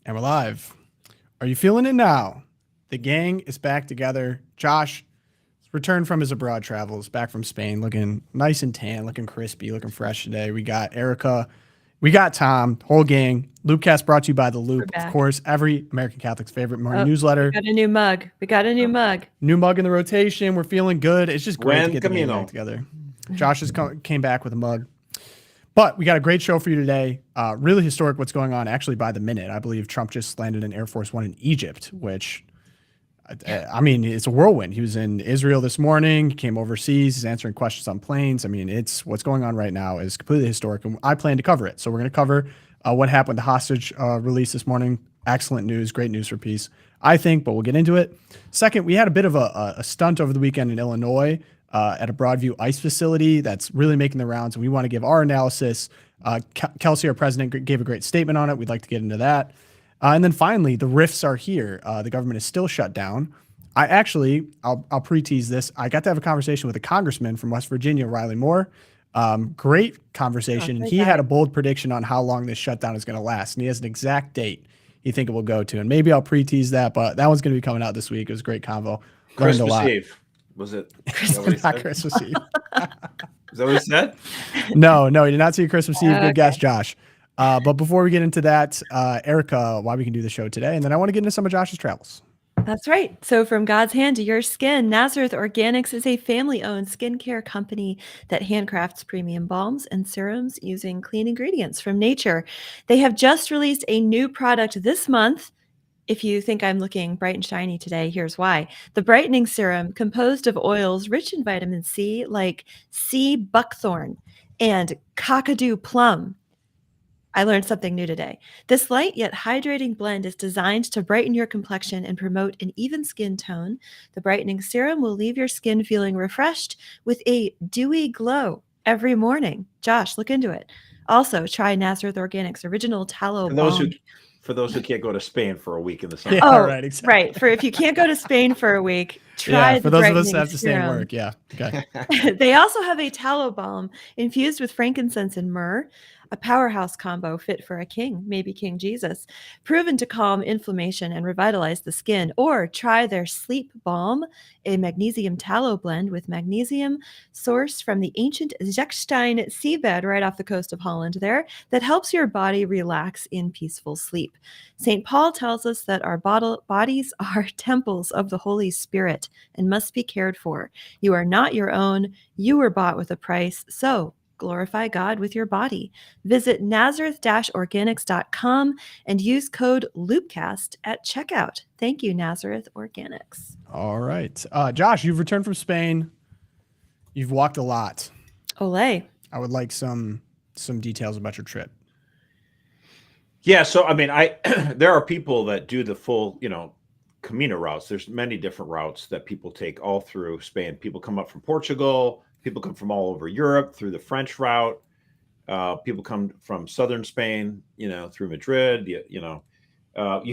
And we're live. Are you feeling it now? The gang is back together. Josh returned from his abroad travels, back from Spain, looking nice and tan, looking crispy, looking fresh today. We got Erica. We got Tom, whole gang. Loopcast brought to you by The Loop. Of course, every American Catholic's favorite morning newsletter. We got a new mug. New mug in the rotation. We're feeling good. It's just great to get the gang back together. Josh came back with a mug. But we got a great show for you today. Really historic what's going on actually by the minute. I believe Trump just landed an Air Force One in Egypt, which, I mean, it's a whirlwind. He was in Israel this morning, came overseas, he's answering questions on planes. I mean, it's what's going on right now is completely historic, and I plan to cover it. So we're going to cover what happened, the hostage release this morning. Excellent news, great news for peace, I think, but we'll get into it. Second, we had a bit of a stunt over the weekend in Illinois. At a Broadview ICE facility that's really making the rounds, and we want to give our analysis. Kelsey, our president, gave a great statement on it. We'd like to get into that. And then finally, the RIFs are here. The government is still shut down. I'll pre-tease this. I got to have a conversation with a congressman from West Virginia, Riley Moore. Great conversation. He had a bold prediction on how long this shutdown is going to last, and he has an exact date he think it will go to. And maybe I'll pre-tease that, but that one's going to be coming out this week. It was a great convo. Learned a lot. Eve. Was it? Not Christmas Eve. Is that what he said? No, he did not see Christmas Eve. Good guess, Josh. But before we get into that, Erica, why we can do the show today, and then I want to get into some of Josh's travels. That's right. So from God's hand to your skin, Nazareth Organics is a family-owned skincare company that handcrafts premium balms and serums using clean ingredients from nature. They have just released a new product this month. If you think I'm looking bright and shiny today, here's why. The brightening serum, composed of oils rich in vitamin C, like sea buckthorn and cockadoo plum. I learned something new today. This light yet hydrating blend is designed to brighten your complexion and promote an even skin tone. The brightening serum will leave your skin feeling refreshed with a dewy glow every morning. Josh, look into it. Also, try Nazareth Organics original tallow balm. For those who can't go to Spain for a week in the summer. Yeah, right, exactly. Right. For if you can't go to Spain for a week, try for the those of us that have serum. to stay and work. Yeah. Okay. They also have a tallow balm infused with frankincense and myrrh, a powerhouse combo fit for a king, maybe King Jesus, proven to calm inflammation and revitalize the skin. Or try their sleep balm, a magnesium tallow blend with magnesium sourced from the ancient Zechstein seabed right off the coast of Holland there that helps your body relax in peaceful sleep. St. Paul tells us that our bodies are temples of the Holy Spirit and must be cared for. You are not your own. You were bought with a price. So glorify God with your body. Visit nazareth-organics.com and use code LOOPcast at checkout. Thank you, Nazareth Organics. All right. Josh, you've returned from Spain. You've walked a lot. Olé. I would like some details about your trip. Yeah, so I mean, there are people that do the full, Camino routes. There's many different routes that people take all through Spain. People come up from Portugal. People come from all over Europe through the French route. People come from southern Spain, through Madrid. You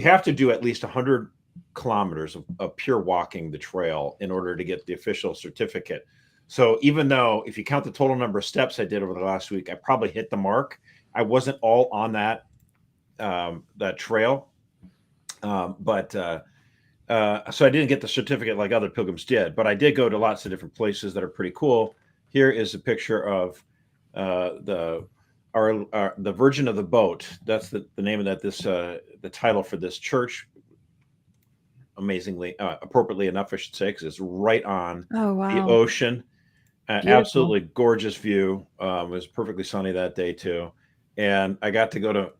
have to do at least 100 kilometers of pure walking the trail in order to get the official certificate. So even though if you count the total number of steps I did over the last week, I probably hit the mark. I wasn't all on that trail, so I didn't get the certificate like other pilgrims did, but I did go to lots of different places that are pretty cool. Here is a picture of the Virgin of the Boat. That's the name of that. The title for this church. Amazingly, appropriately enough, I should say, because it's right on the ocean. Absolutely gorgeous view. It was perfectly sunny that day too, and I got to go to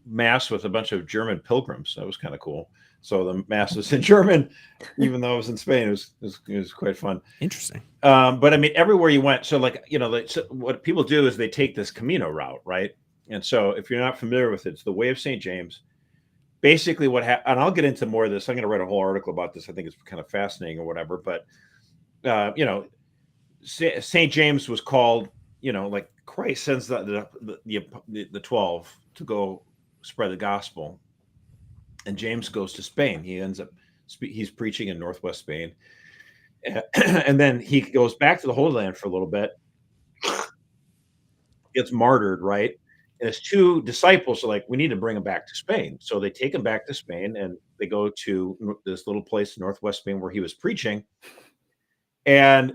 mass with a bunch of German pilgrims. That was kind of cool. So the mass was in German, even though I was in Spain. It was quite fun. Interesting. But I mean, everywhere you went. So so what people do is they take this Camino route, right? And so if you're not familiar with it, it's the Way of St. James. Basically what happened, and I'll get into more of this. I'm going to write a whole article about this. I think it's kind of fascinating or whatever. But, St. James was called, like Christ sends the 12 to go spread the gospel. And James goes to Spain. He ends up, he's preaching in northwest Spain. And then he goes back to the Holy Land for a little bit, gets martyred, right? And his two disciples are like, we need to bring him back to Spain. So they take him back to Spain, and they go to this little place in northwest Spain where he was preaching, and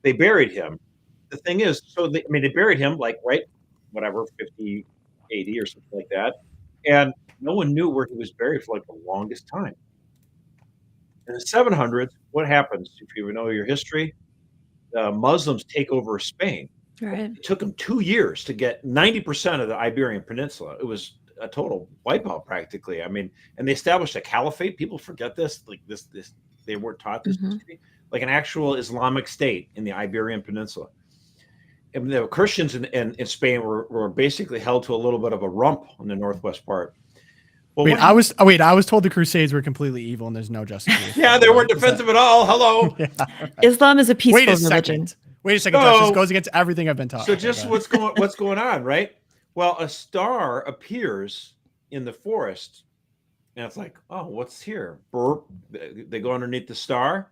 they buried him. The thing is, they buried him like, right, whatever, 50, 80 or something like that. And no one knew where he was buried for like the longest time. In the 700s, what happens? If you know your history, Muslims take over Spain. Right. It took them 2 years to get 90% of the Iberian Peninsula. It was a total wipeout practically. I mean, and they established a caliphate. People forget this, like this, they weren't taught this history, like an actual Islamic state in the Iberian Peninsula. And the Christians in Spain were basically held to a little bit of a rump on the northwest part. Well, I was told the Crusades were completely evil and there's no justification. Yeah, they weren't defensive at all. Hello. Yeah, right. Islam is a peaceful Wait a religion. second. Josh. This goes against everything I've been taught. So just what's going on, right? Well, a star appears in the forest, and it's like, oh, what's here? Burp. They go underneath the star,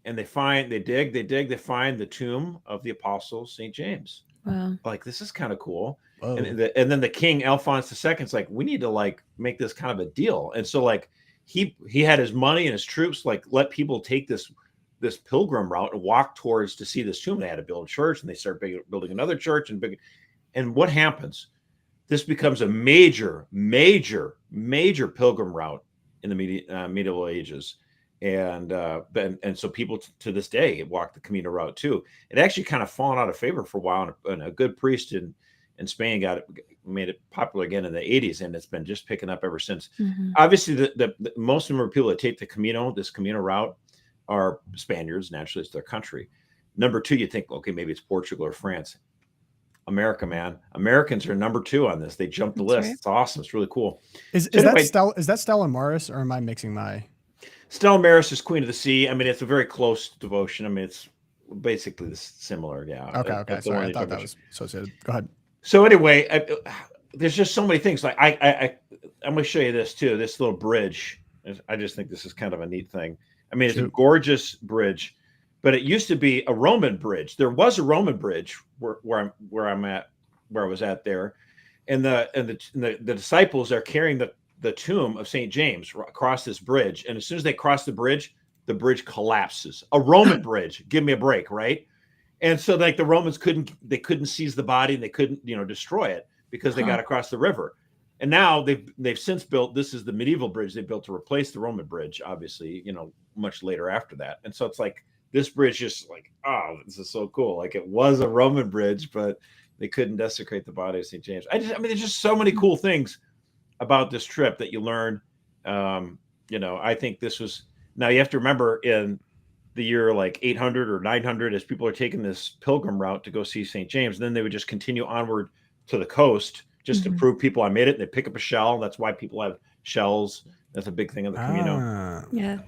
and they find they find the tomb of the apostle St. James. Wow. Like, this is kind of cool. Whoa. And then the king Alphonse II's like, we need to like make this kind of a deal. And so like he had his money and his troops like let people take this pilgrim route and walk towards to see this tomb. They had to build a church, and they start building another church and what happens? This becomes a major pilgrim route in the medieval ages. And so people to this day walk the Camino route too. It actually kind of fallen out of favor for a while, and a good priest in Spain made it popular again in the 80s, and it's been just picking up ever since. Obviously, the most number of people that take this Camino route are Spaniards. Naturally, it's their country. Number two, you think, okay, maybe it's Portugal or France. America, man. Americans are number 2 on this. They jumped the list. Right. It's awesome. It's really cool. Is that Stella Maris, or am I mixing my? Stella Maris is Queen of the Sea. I mean, it's a very close devotion. I mean, it's basically similar. Yeah. Okay. Sorry, I thought that was associated. Go ahead. So anyway, there's just so many things. Like I'm going to show you this too. This little bridge. I just think this is kind of a neat thing. I mean, it's a gorgeous bridge, but it used to be a Roman bridge. There was a Roman bridge where I was at there, and the disciples are carrying the tomb of St. James across this bridge. And as soon as they cross the bridge collapses. A Roman bridge. Give me a break, right? And so like the Romans couldn't seize the body, and they couldn't, destroy it because they got across the river. And now they've since built, this is the medieval bridge they built to replace the Roman bridge, obviously, much later after that. And so it's like this bridge just like, oh, this is so cool. Like it was a Roman bridge, but they couldn't desecrate the body of St. James. There's just so many cool things about this trip that you learn. I think this was, now you have to remember in the year like 800 or 900, as people are taking this pilgrim route to go see St. James, then they would just continue onward to the coast just to prove people I made it. And they pick up a shell. That's why people have shells. That's a big thing of the Camino. Yeah.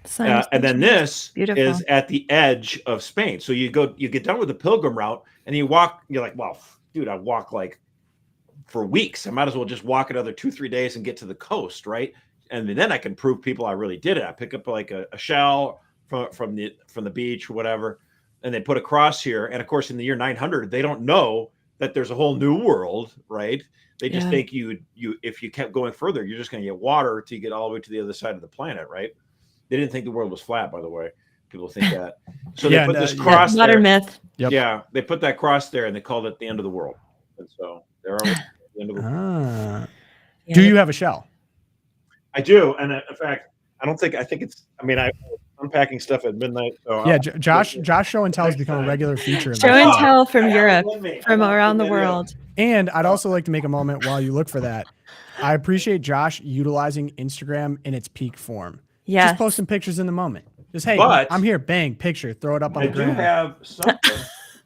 And then this is at the edge of Spain. So you get done with the pilgrim route and you walk, you're like, well, dude, I walk like for weeks. I might as well just walk another 2-3 days and get to the coast. Right. And then I can prove people I really did it. I pick up like a shell from the beach or whatever, and they put a cross here. And of course, in the year 900, they don't know that there's a whole new world, right? They just think you if you kept going further, you're just going to get water to get all the way to the other side of the planet, right? They didn't think the world was flat, by the way. People think that. So they put this cross there. Modern myth. Yep. Yeah, they put that cross there, and they called it the end of the world. And so there are the end of the world. Do you have a shell? I do, and in fact, I think it's. I mean, I'm unpacking stuff at midnight. So yeah, Josh Show and Tell has become a regular feature. Show and Tell from Europe, from around the world. And I'd also like to make a moment while you look for that. I appreciate Josh utilizing Instagram in its peak form. Yeah, just post some pictures in the moment. Just, hey, I'm here. Bang, picture. Throw it up on the ground. I do have something.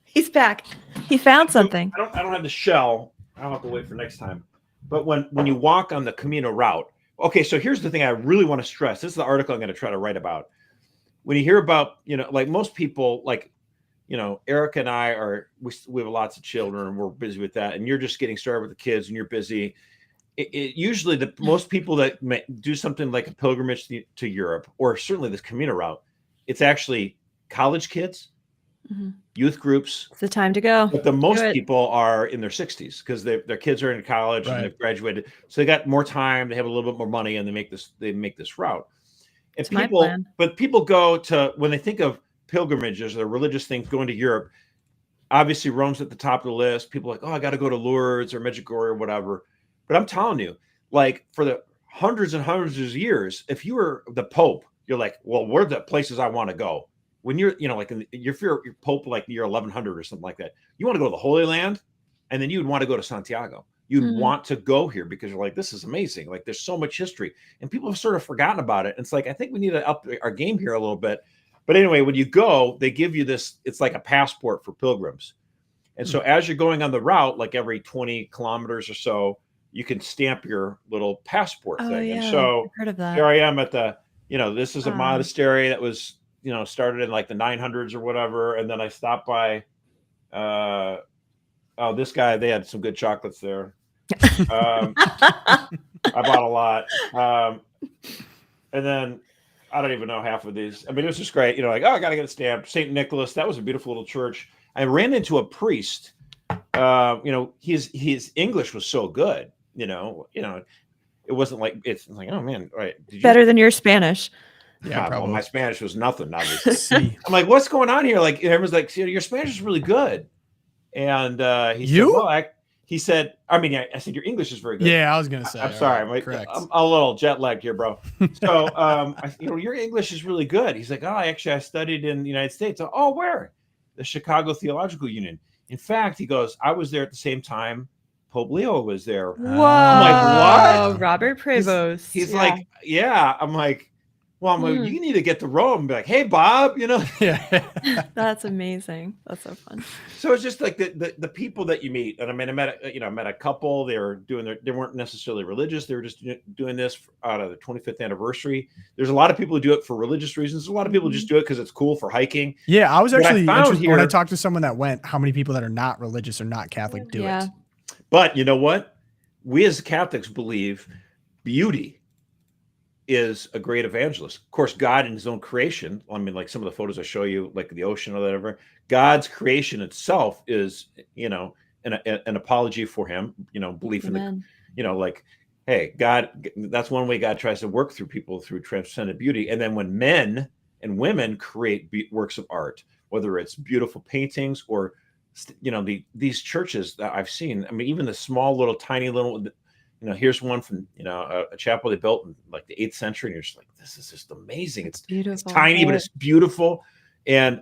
He's back. He found something. I don't have the shell. I'll have to wait for next time. But when you walk on the Camino route, okay, so here's the thing I really want to stress. This is the article I'm going to try to write about. When you hear about, like most people, like, Eric and I we have lots of children and we're busy with that. And you're just getting started with the kids and you're busy. Usually most people that do something like a pilgrimage to Europe, or certainly this Camino route, it's actually college kids youth groups. It's the time to go. But the most people are in their 60s because their kids are in college and they've graduated. So they got more time, they have a little bit more money, and they make this route. And people go to, when they think of pilgrimages or religious things going to Europe, obviously Rome's at the top of the list. People are like, oh, I got to go to Lourdes or Medjugorje or whatever. But I'm telling you, like for the hundreds and hundreds of years, if you were the Pope, you're like, well, where are the places I want to go? When you're, like if you're Pope, like year 1100 or something like that, you want to go to the Holy Land, and then you'd want to go to Santiago. You'd want to go here because you're like, this is amazing. Like there's so much history, and people have sort of forgotten about it. And it's like, I think we need to up our game here a little bit. But anyway, when you go, they give you this, it's like a passport for pilgrims. And so as you're going on the route, like every 20 kilometers or so, you can stamp your little passport thing. Yeah, and so I've heard of that. here I am at the, this is a monastery that was, started in like the 900s or whatever. And then I stopped by, this guy, they had some good chocolates there. I bought a lot. And then I don't even know half of these. I mean, it was just great. Like, oh, I got to get it stamped. St. Nicholas. That was a beautiful little church. I ran into a priest. His English was so good. It wasn't like, it's like, oh man, right. Better than your Spanish. Yeah, probably. Well, my Spanish was nothing, obviously. I'm like, what's going on here? Like, everyone's like, your Spanish is really good. And he said, I said, your English is very good. Yeah, I was going to say. I'm sorry. I'm a little jet lagged here, bro. So, your English is really good. He's like, I studied in the United States. Oh, where? The Chicago Theological Union. In fact, he goes, I was there at the same time Pope Leo was there. Whoa. I'm like, what? Robert Prevost. He's like, yeah. I'm like, well, you need to get to Rome and be like, hey, Bob, Yeah. That's amazing. That's so fun. So it's just like the people that you meet. And I met a couple. They weren't necessarily religious. They were just doing this out of the 25th anniversary. There's a lot of people who do it for religious reasons. A lot of people just do it because it's cool for hiking. Yeah, I was actually interested when I talked to someone that went, how many people that are not religious or not Catholic do it. But you know what? We as Catholics believe beauty is a great evangelist. Of course, God in his own creation, like some of the photos I show you, like the ocean or whatever, God's creation itself is, an apology for him, belief Amen. in like, hey, God, that's one way God tries to work through people, through transcendent beauty. And then when men and women create works of art, whether it's beautiful paintings or, these churches that I've seen, even the small little, tiny little, here's one from, a chapel they built in like the 8th century. And you're just like, this is just amazing. It's beautiful. It's tiny, but it's beautiful. And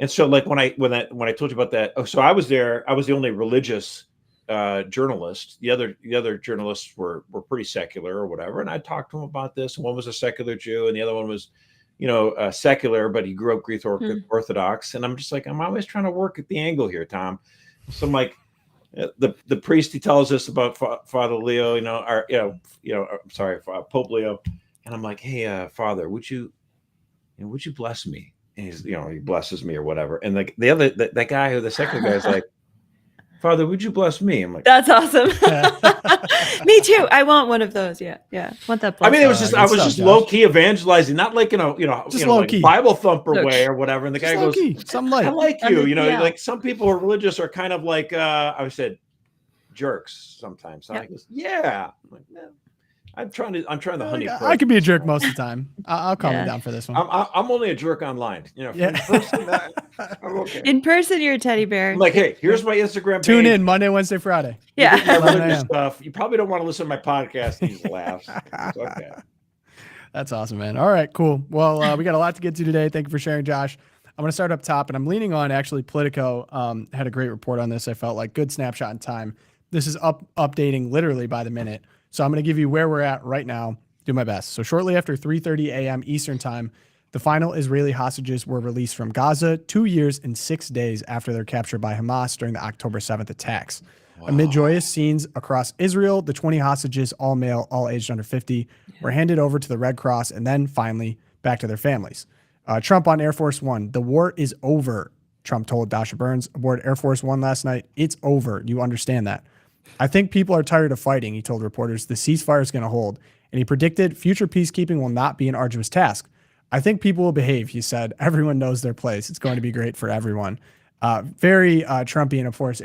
so like when I told you about that, so I was there, I was the only religious journalist. The other journalists were pretty secular or whatever. And I talked to them about this. One was a secular Jew and the other one was, secular, but he grew up Greek Orthodox. And I'm just like, I'm always trying to work at the angle here, Tom. So I'm like, the priest, he tells us about Father Leo, Pope Leo, and I'm like, hey, Father, would you bless me? And he's, he blesses me or whatever. And like that guy the second guy is like, Father, would you bless me? I'm like, that's awesome. Me too. I want one of those. Yeah. Want that blessing. It was just, I was just low key evangelizing, not like just low key Bible thumper way or whatever. And the guy goes, I like you. Like some people who are religious are kind of like I said, jerks sometimes. So I goes, yeah. I'm like, no. I'm trying the honey. I could be a jerk most of the time. I'll calm you down for this one. I'm only a jerk online. In person, I'm okay. In person, you're a teddy bear. I'm like, hey, here's my Instagram page. Tune in Monday, Wednesday, Friday. Yeah. Stuff. You probably don't want to listen to my podcast. He just laughs. It's okay. That's awesome, man. All right, cool. Well, we got a lot to get to today. Thank you for sharing, Josh. I'm going to start up top, and I'm leaning on actually Politico. Had a great report on this. I felt like good snapshot in time. This is updating literally by the minute. So I'm going to give you where we're at right now. Do my best. So shortly after 3:30 a.m. Eastern time, the final Israeli hostages were released from Gaza 2 years and 6 days after their capture by Hamas during the October 7th attacks. Wow. Amid joyous scenes across Israel, the 20 hostages, all male, all aged under 50, were handed over to the Red Cross and then finally back to their families. Trump on Air Force One. The war is over, Trump told Dasha Burns aboard Air Force One last night. It's over. You understand that. I think people are tired of fighting, he told reporters. The ceasefire is going to hold. And he predicted future peacekeeping will not be an arduous task. I think people will behave, he said. Everyone knows their place. It's going to be great for everyone. Very Trumpian, of course,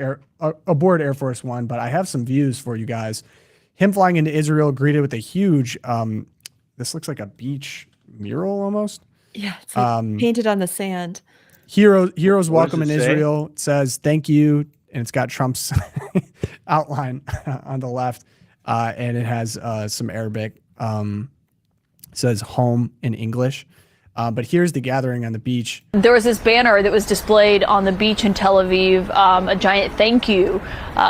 aboard Air Force One, but I have some views for you guys. Him flying into Israel, greeted with a huge, this looks like a beach mural almost. Yeah, it's like painted on the sand. Heroes welcome in Israel. It says thank you, and it's got Trump's outline on the left, and it has some Arabic. It says home in English. But here's the gathering on the beach. There was this banner that was displayed on the beach in Tel Aviv, a giant thank you,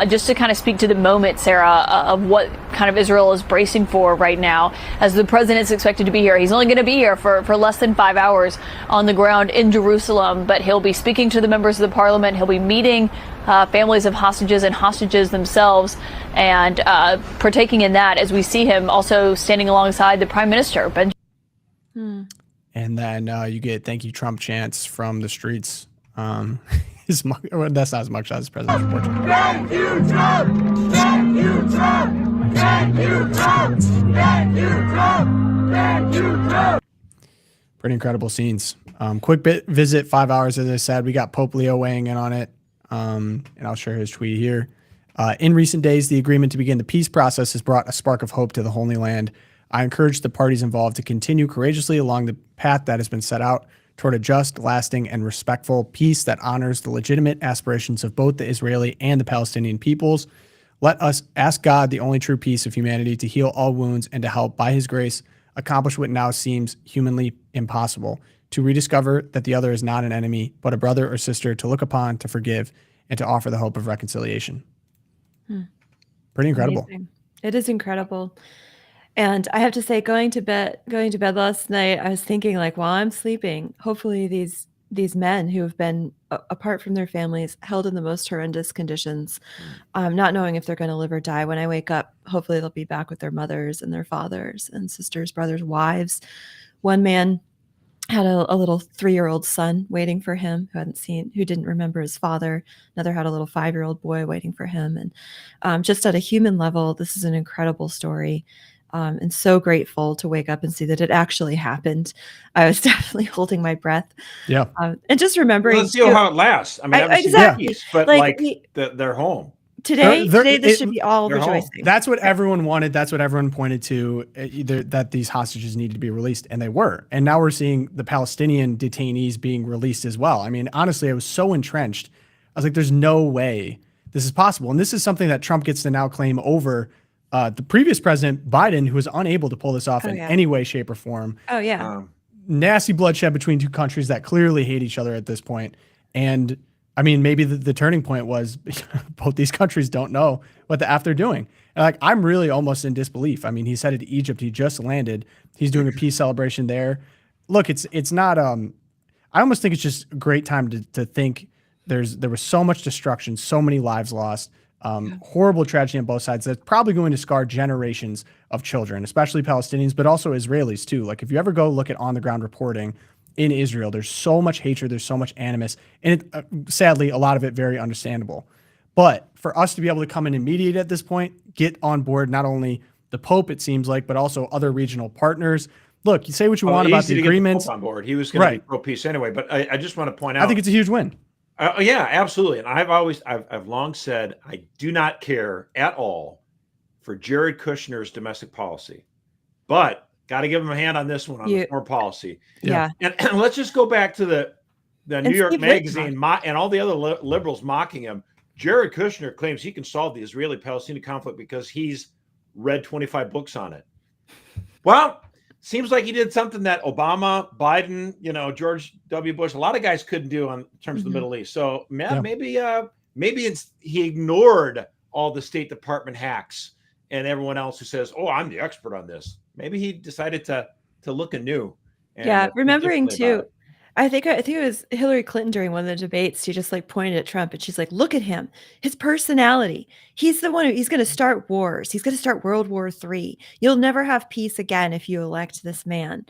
just to kind of speak to the moment, Sarah, of what kind of Israel is bracing for right now, as the president's expected to be here. He's only going to be here for less than 5 hours on the ground in Jerusalem, but he'll be speaking to the members of the parliament. He'll be meeting families of hostages and hostages themselves, and partaking in that, as we see him also standing alongside the prime minister. And then you get thank you Trump chants from the streets. That's not as much as President of Portugal. Thank you, Trump! Thank you, Trump! Thank you, Trump! Thank you, Trump! Thank you, Trump! Pretty incredible scenes. Quick visit, 5 hours, as I said. We got Pope Leo weighing in on it. And I'll share his tweet here. In recent days, the agreement to begin the peace process has brought a spark of hope to the Holy Land. I encourage the parties involved to continue courageously along the path that has been set out toward a just, lasting, and respectful peace that honors the legitimate aspirations of both the Israeli and the Palestinian peoples. Let us ask God, the only true peace of humanity, to heal all wounds and to help, by his grace, accomplish what now seems humanly impossible, to rediscover that the other is not an enemy, but a brother or sister to look upon, to forgive, and to offer the hope of reconciliation. Pretty incredible. Amazing. It is incredible. And I have to say, going to bed last night, I was thinking, like, while I'm sleeping, hopefully these men who have been apart from their families, held in the most horrendous conditions, not knowing if they're going to live or die, when I wake up, hopefully they'll be back with their mothers and their fathers and sisters, brothers, wives. One man had a little 3-year-old son waiting for him who didn't remember his father. Another had a little 5-year-old boy waiting for him. And just at a human level, this is an incredible story. And so grateful to wake up and see that it actually happened. I was definitely holding my breath. Yeah. And just remembering. Let's see how it lasts. I mean, exactly. Peace, but they're home. Today this should be all rejoicing. Home. That's what everyone wanted. That's what everyone pointed to, either that these hostages needed to be released, and they were. And now we're seeing the Palestinian detainees being released as well. I mean, honestly, I was so entrenched. I was like, there's no way this is possible. And this is something that Trump gets to now claim over the previous president, Biden, who was unable to pull this off in any way, shape, or form. Oh, yeah. Nasty bloodshed between two countries that clearly hate each other at this point. And I mean, maybe the turning point was both these countries don't know what the F they're doing. And like, I'm really almost in disbelief. I mean, he's headed to Egypt. He just landed. He's doing a peace celebration there. Look, it's not, I almost think it's just a great time to think there was so much destruction, so many lives lost, horrible tragedy on both sides that's probably going to scar generations of children, especially Palestinians, but also Israelis too. Like, if you ever go look at on the ground reporting in Israel, there's so much hatred, there's so much animus, and sadly, a lot of it very understandable. But for us to be able to come in and mediate at this point, get on board not only the Pope, it seems like, but also other regional partners. Look, you say what you want about the agreements. On board, he was going to be pro-peace anyway. But I just want to point out, I think it's a huge win. Yeah, absolutely. And I've long said I do not care at all for Jared Kushner's domestic policy, but got to give him a hand on this one, on the foreign policy. Yeah. And let's just go back to the New York Magazine and all the other liberals mocking him. Jared Kushner claims he can solve the Israeli-Palestinian conflict because he's read 25 books on it. Well, seems like he did something that Obama, Biden, George W. Bush, a lot of guys couldn't do in terms of the Middle East. So maybe he ignored all the State Department hacks and everyone else who says, "Oh, I'm the expert on this." Maybe he decided to look anew. Remembering too, I think it was Hillary Clinton during one of the debates. She just pointed at Trump and she's like, "Look at him, his personality. He's the one he's going to start wars. He's going to start World War III. You'll never have peace again if you elect this man."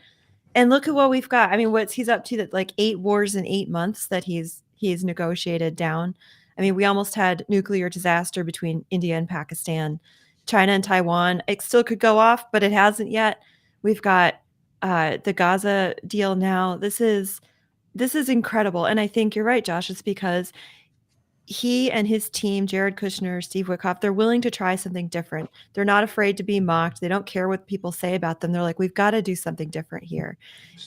And look at what we've got. I mean, what's he's up to, that 8 wars in 8 months that he's negotiated down. I mean, we almost had nuclear disaster between India and Pakistan, China and Taiwan. It still could go off, but it hasn't yet. We've got the Gaza deal now. This is incredible. And I think you're right, Josh. It's because he and his team, Jared Kushner, Steve Witkoff, they're willing to try something different. They're not afraid to be mocked. They don't care what people say about them. They're like, we've got to do something different here.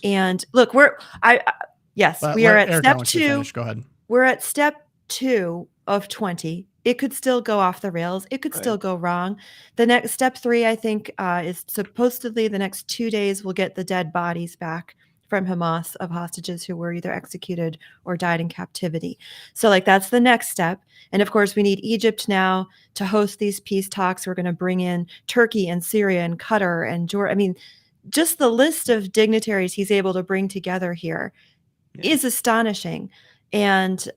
And look, we are at step 2. Go ahead. We're at step 2 of 20. It could still go off the rails. It could still go wrong. The next step 3, I think, is supposedly the next 2 days we'll get the dead bodies back from Hamas of hostages who were either executed or died in captivity. So like that's the next step. And of course, we need Egypt now to host these peace talks. We're going to bring in Turkey and Syria and Qatar and Jordan. I mean, just the list of dignitaries he's able to bring together here is astonishing. And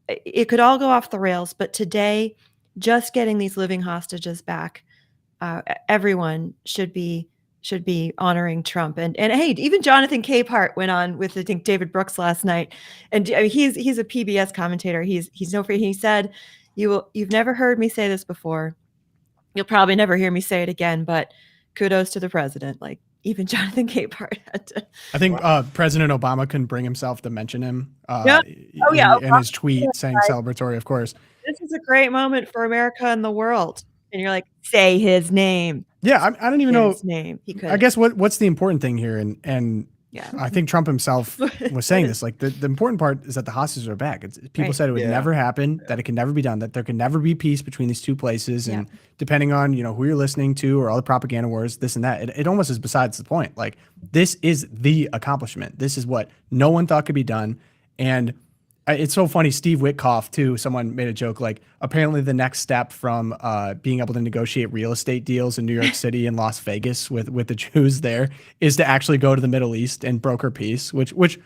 it could all go off the rails. But today, just getting these living hostages back, everyone should be honoring Trump. And hey, even Jonathan Capehart went on with, I think, David Brooks last night. And I mean, he's a PBS commentator. He's no free. He said, you've never heard me say this before. You'll probably never hear me say it again, but kudos to the president. Like even Jonathan Capehart had to. I think President Obama couldn't bring himself to mention him in his tweet saying celebratory, of course. This is a great moment for America and the world. And you're like, say his name. Yeah, I don't even know his name. He could. I guess what's the important thing here, and I think Trump himself was saying this. Like the important part is that the hostages are back. People said it would never happen, that it can never be done, that there can never be peace between these two places, and depending on who you're listening to or all the propaganda wars, this and that, it almost is besides the point. Like this is the accomplishment. This is what no one thought could be done, and it's so funny. Steve Witkoff, too, someone made a joke like apparently the next step from being able to negotiate real estate deals in New York City and Las Vegas with the Jews there is to actually go to the Middle East and broker peace, which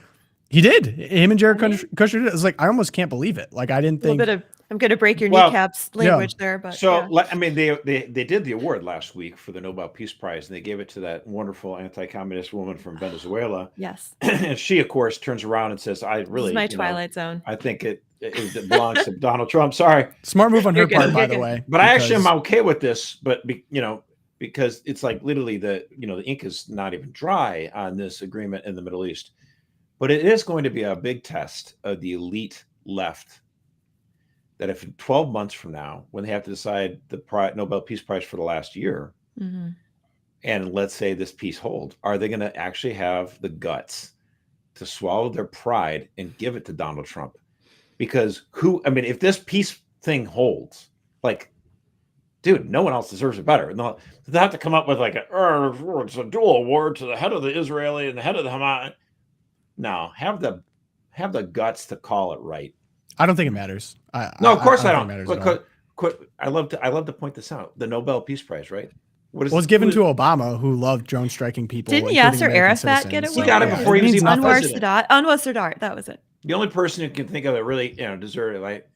he did. Him and Jared Kushner did. It was like, I almost can't believe it. Like I didn't think. A bit of I'm going to break your kneecaps language there, but I mean, they did the award last week for the Nobel Peace Prize, and they gave it to that wonderful anti-communist woman from Venezuela. Yes, and she, of course, turns around and says, "I really, this is my Twilight Zone. I think it belongs to Donald Trump." Sorry, smart move on her part, by the way. But I actually am okay with this, but because it's like literally the ink is not even dry on this agreement in the Middle East, but it is going to be a big test of the elite left. That if 12 months from now, when they have to decide the Nobel Peace Prize for the last year, and let's say this peace holds, are they going to actually have the guts to swallow their pride and give it to Donald Trump? Because if this peace thing holds, like, dude, no one else deserves it better. They'll have to come up with like it's a dual award to the head of the Israeli and the head of the Hamas. No, have the guts to call it right. I don't think it matters. No, of course I don't. I love to point this out. The Nobel Peace Prize, right? What is was given to Obama, who loved drone striking people. Didn't Yasser Arafat get it? He got it before he was even president. Anwar Sadat, that was it. The only person who can think of it really, deserved it, like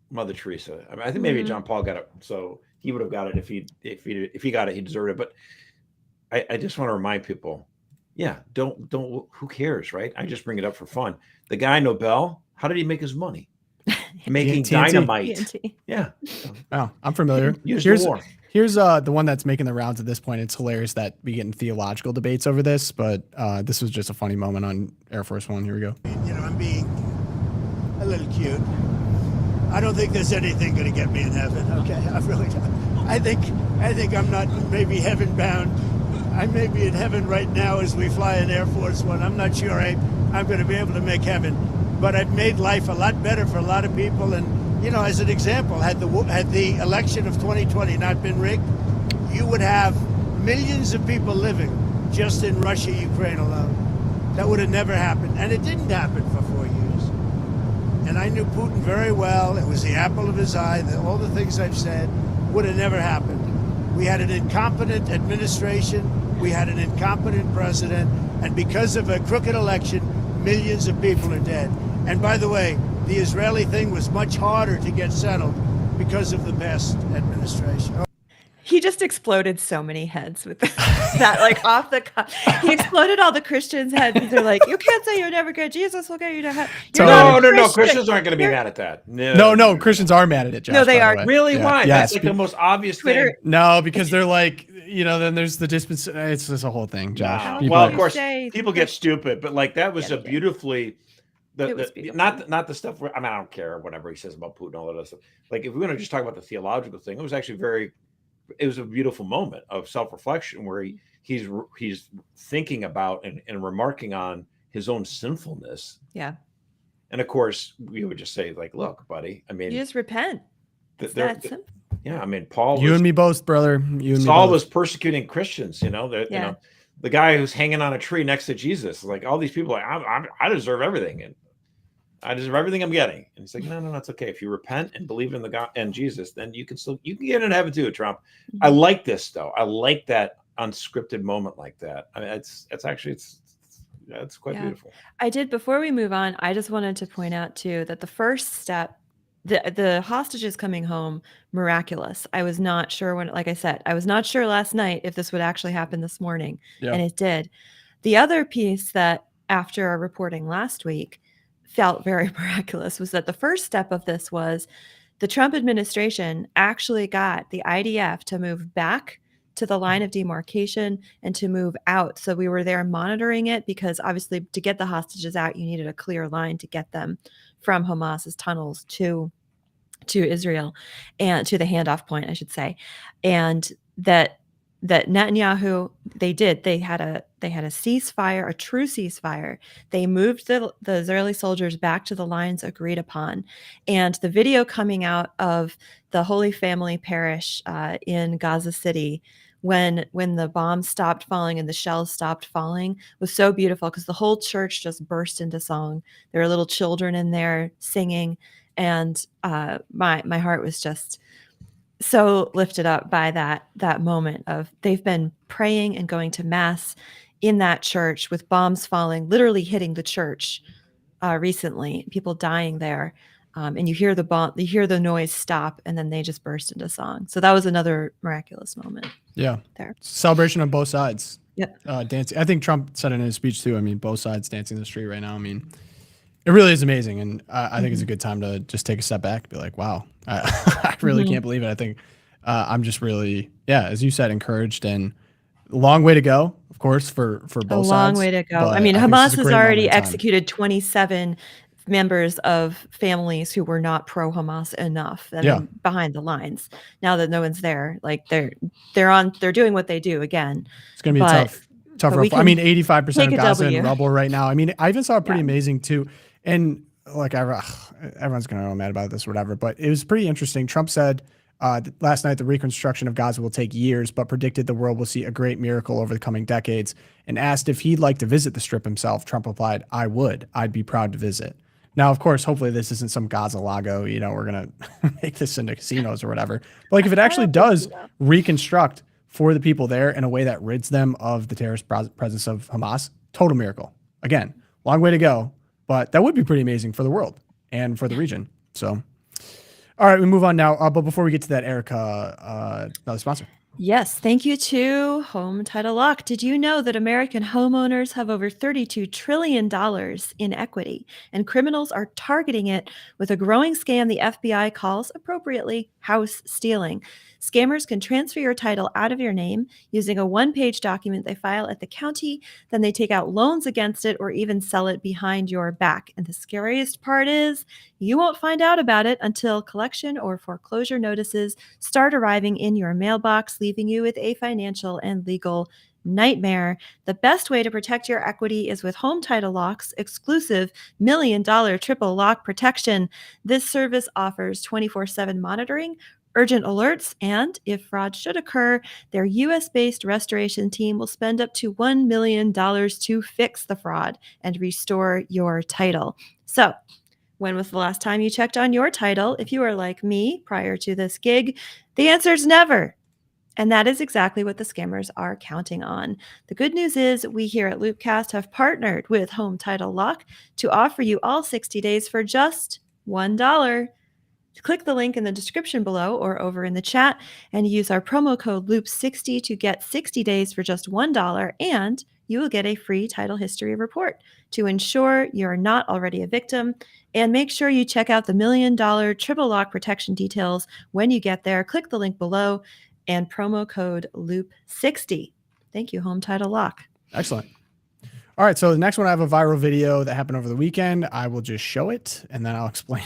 Mother Teresa. I think maybe John Paul got it, so he would have got it if he got it, he deserved it. But I just want to remind people, don't. Who cares, right? I just bring it up for fun. The guy Nobel, how did he make his money? Making dynamite. TNT. Yeah. Oh, I'm familiar. Here's the one that's making the rounds at this point. It's hilarious that we get in theological debates over this, but this was just a funny moment on Air Force One. Here we go. I'm being a little cute. I don't think there's anything going to get me in heaven. Okay, I really don't. I think I'm not maybe heaven bound. I may be in heaven right now as we fly in Air Force One. I'm not sure I'm going to be able to make heaven. But I've made life a lot better for a lot of people. And, as an example, had the election of 2020 not been rigged, you would have millions of people living just in Russia, Ukraine alone. That would have never happened. And it didn't happen for 4 years. And I knew Putin very well. It was the apple of his eye. All the things I've said would have never happened. We had an incompetent administration. We had an incompetent president. And because of a crooked election, millions of people are dead. And by the way, the Israeli thing was much harder to get settled because of the past administration. He just exploded so many heads with that, like off the cuff. He exploded all the Christians' heads. They're like, you can't say you're never good. Jesus will get you to heaven. No. Christians aren't going to be mad at that. No. Christians are mad at it, Josh. No, they are. Really? Yeah. Why? Yes. That's like the most obvious Twitter. thing. No, because they're like, then there's the dispensation. It's just a whole thing, Josh. Well, of course, people get stupid, but like that was a beautifully. Beautiful. Not the stuff where I don't care whatever he says about Putin, all that other stuff. Like if we're going to just talk about the theological thing, it was actually it was a beautiful moment of self-reflection where he's thinking about and remarking on his own sinfulness. Yeah. And of course, we would just say, like, look, buddy, I mean, you just repent. Yeah, I mean, Paul. You and me both, brother. Saul was persecuting Christians. The guy who's hanging on a tree next to Jesus, like all these people, like I deserve everything, and I deserve everything I'm getting. And he's like, no, it's okay. If you repent and believe in the God and Jesus, then you can get into heaven too, Trump. Mm-hmm. I like this though. I like that unscripted moment like that. I mean, it's quite beautiful. I did. Before we move on, I just wanted to point out too that the first step, the hostages coming home, miraculous. I was not sure like I said, I was not sure last night if this would actually happen this morning, and it did. The other piece that after our reporting last week felt very miraculous was that the first step of this was the Trump administration actually got the IDF to move back to the line of demarcation and to move out. So we were there monitoring it because obviously to get the hostages out, you needed a clear line to get them from Hamas's tunnels to Israel and to the handoff point, I should say. And that Netanyahu, they had a ceasefire, a true ceasefire. They moved the Israeli soldiers back to the lines agreed upon. And the video coming out of the Holy Family Parish in Gaza City when the bombs stopped falling and the shells stopped falling was so beautiful because the whole church just burst into song. There were little children in there singing, and my heart was just so lifted up by that moment of they've been praying and going to mass in that church with bombs falling, literally hitting the church recently, people dying there. And you hear the noise stop, and then they just burst into song. So that was another miraculous moment. Yeah. There. Celebration on both sides. Yep. Dancing. I think Trump said it in his speech too. I mean, both sides dancing in the street right now. I mean, it really is amazing. And I think it's a good time to just take a step back and be like, wow, I really can't believe it. I think I'm just really, as you said, encouraged, and a long way to go, of course, for both sides. A long way to go. I mean, Hamas has already executed 27 members of families who were not pro-Hamas enough behind the lines. Now that no one's there, like they're doing what they do again. It's going to be tough. I mean, 85% of Gaza in rubble right now. I mean, I even saw it pretty amazing too. And like, everyone's going to know mad about this or whatever, but it was pretty interesting. Trump said last night the reconstruction of Gaza will take years, but predicted the world will see a great miracle over the coming decades. And asked if he'd like to visit the Strip himself, Trump replied, "I would. I'd be proud to visit." Now, of course, hopefully this isn't some Gaza Lago, we're going to make this into casinos or whatever. But like if it actually does reconstruct for the people there in a way that rids them of the terrorist presence of Hamas, total miracle. Again, long way to go, but that would be pretty amazing for the world and for the region. So, all right, we move on now. But before we get to that, Erica, another sponsor. Yes, thank you to Home Title Lock. Did you know that American homeowners have over $32 trillion in equity, and criminals are targeting it with a growing scam the FBI calls appropriately house stealing? Scammers can transfer your title out of your name using a one-page document they file at the county. Then they take out loans against it or even sell it behind your back. And the scariest part is you won't find out about it until collection or foreclosure notices start arriving in your mailbox, leaving you with a financial and legal nightmare. The best way to protect your equity is with Home Title Lock's exclusive $1 million triple lock protection. This service offers 24/7 monitoring, urgent alerts, and if fraud should occur, their U.S.-based restoration team will spend up to $1 million to fix the fraud and restore your title. So, when was the last time you checked on your title? If you are like me prior to this gig, the answer is never. And that is exactly what the scammers are counting on. The good news is we here at LOOPcast have partnered with Home Title Lock to offer you all 60 days for just $1. Click the link in the description below or over in the chat and use our promo code LOOP60 to get 60 days for just $1, and you will get a free title history report to ensure you're not already a victim. And make sure you check out the $1 million triple lock protection details when you get there. Click the link below and promo code LOOP60. Thank you, Home Title Lock. Excellent. All right, so the next one, I have a viral video that happened over the weekend. I will just show it, and then I'll explain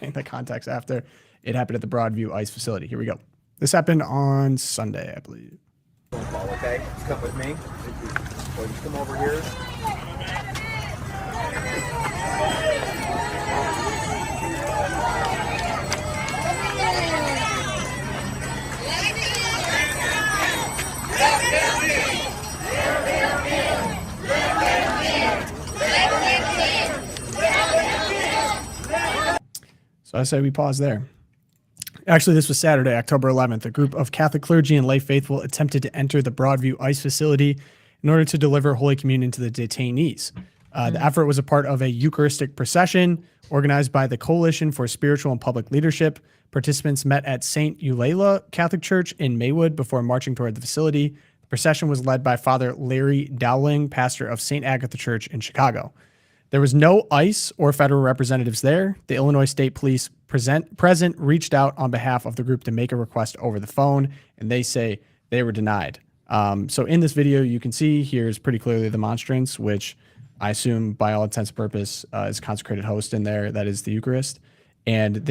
the context after. It happened at the Broadview ICE facility. Here we go. This happened on Sunday, I believe. Okay, come with me. Or you come over here. So I say we pause there. Actually, this was Saturday, October 11th. A group of Catholic clergy and lay faithful attempted to enter the Broadview ICE facility in order to deliver Holy Communion to the detainees. The effort was a part of a Eucharistic procession organized by the Coalition for Spiritual and Public Leadership. Participants met at St. Eulalia Catholic Church in Maywood before marching toward the facility. The procession was led by Father Larry Dowling, pastor of St. Agatha Church in Chicago. There was no ICE or federal representatives there. The Illinois State Police present reached out on behalf of the group to make a request over the phone, and they say they were denied. So in this video, you can see here's pretty clearly the monstrance, which I assume by all intents and purposes is consecrated host in there. That is the Eucharist. And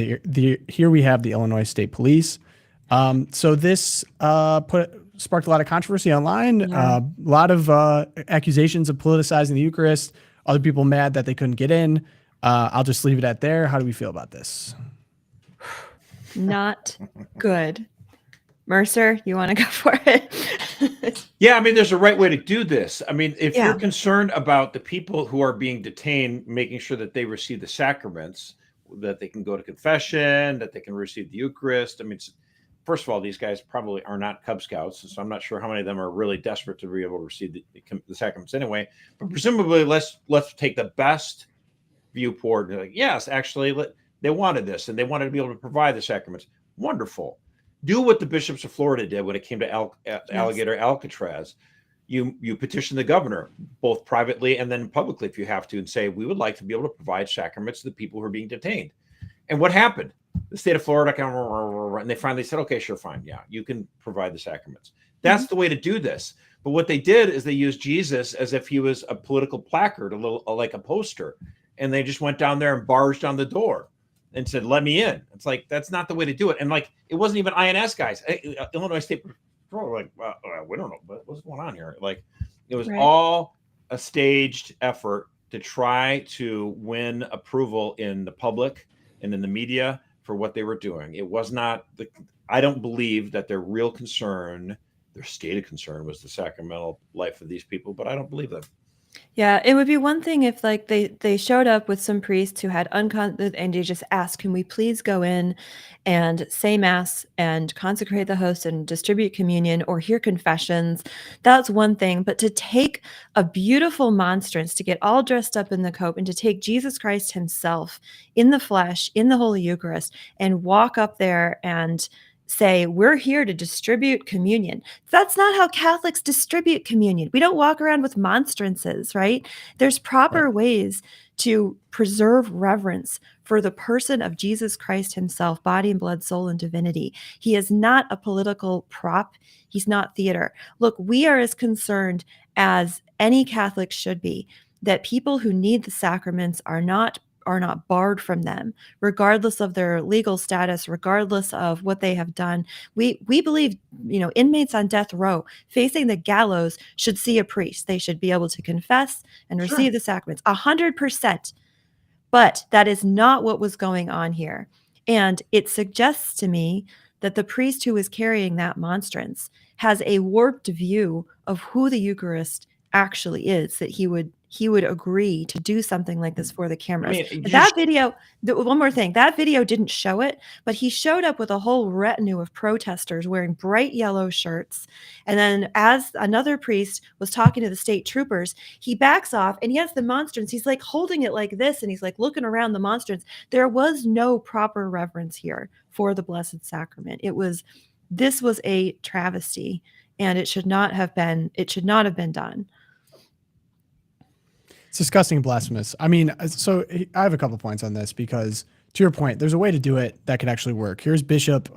here we have the Illinois State Police. So this sparked a lot of controversy online, a lot of accusations of politicizing the Eucharist. Other people mad that they couldn't get in. I'll just leave it at there. How do we feel about this? Not good. Mercer, you want to go for it? Yeah, I mean, there's a right way to do this. I mean, if you're concerned about the people who are being detained, making sure that they receive the sacraments, that they can go to confession, that they can receive the Eucharist. I mean, first of all, these guys probably are not Cub Scouts, so I'm not sure how many of them are really desperate to be able to receive the sacraments anyway. But presumably, let's take the best viewport. Like, yes, actually, they wanted this, and they wanted to be able to provide the sacraments. Wonderful. Do what the bishops of Florida did when it came to Alligator Alcatraz. You petition the governor, both privately and then publicly if you have to, and say, we would like to be able to provide sacraments to the people who are being detained. And what happened? The state of Florida, and they finally said, okay, sure, fine. Yeah, you can provide the sacraments. That's the way to do this. But what they did is they used Jesus as if he was a political placard, a little like a poster. And they just went down there and barged on the door and said, let me in. It's like, that's not the way to do it. And like, it wasn't even INS guys. Illinois State Patrol were like, well, we don't know what's going on here. Like, it was all a staged effort to try to win approval in the public and in the media for what they were doing. It was not I don't believe that their real concern, their stated concern, was the sacramental life of these people, but I don't believe them. Yeah, it would be one thing if like they showed up with some priests who had and they just asked, can we please go in and say mass and consecrate the host and distribute communion or hear confessions. That's one thing. But to take a beautiful monstrance, to get all dressed up in the coat, and to take Jesus Christ himself in the flesh, in the Holy Eucharist, and walk up there and say, we're here to distribute communion. That's not how Catholics distribute communion. We don't walk around with monstrances, right? There's proper ways to preserve reverence for the person of Jesus Christ himself, body and blood, soul and divinity. He is not a political prop. He's not theater. Look, we are as concerned as any Catholic should be that people who need the sacraments are not barred from them, regardless of their legal status, regardless of what they have done. We believe, inmates on death row facing the gallows should see a priest. They should be able to confess and receive the sacraments 100%. But that is not what was going on here. And it suggests to me that the priest who is carrying that monstrance has a warped view of who the Eucharist actually is, that he would agree to do something like this for the cameras. I mean, That video, one more thing, that video didn't show it, but he showed up with a whole retinue of protesters wearing bright yellow shirts. And then as another priest was talking to the state troopers, he backs off and he has the monstrance. He's like holding it like this, and he's like looking around the monstrance. There was no proper reverence here for the Blessed Sacrament. This was a travesty, and it should not have been done. It's disgusting and blasphemous. I mean, so I have a couple points on this because, to your point, there's a way to do it that could actually work. Here's Bishop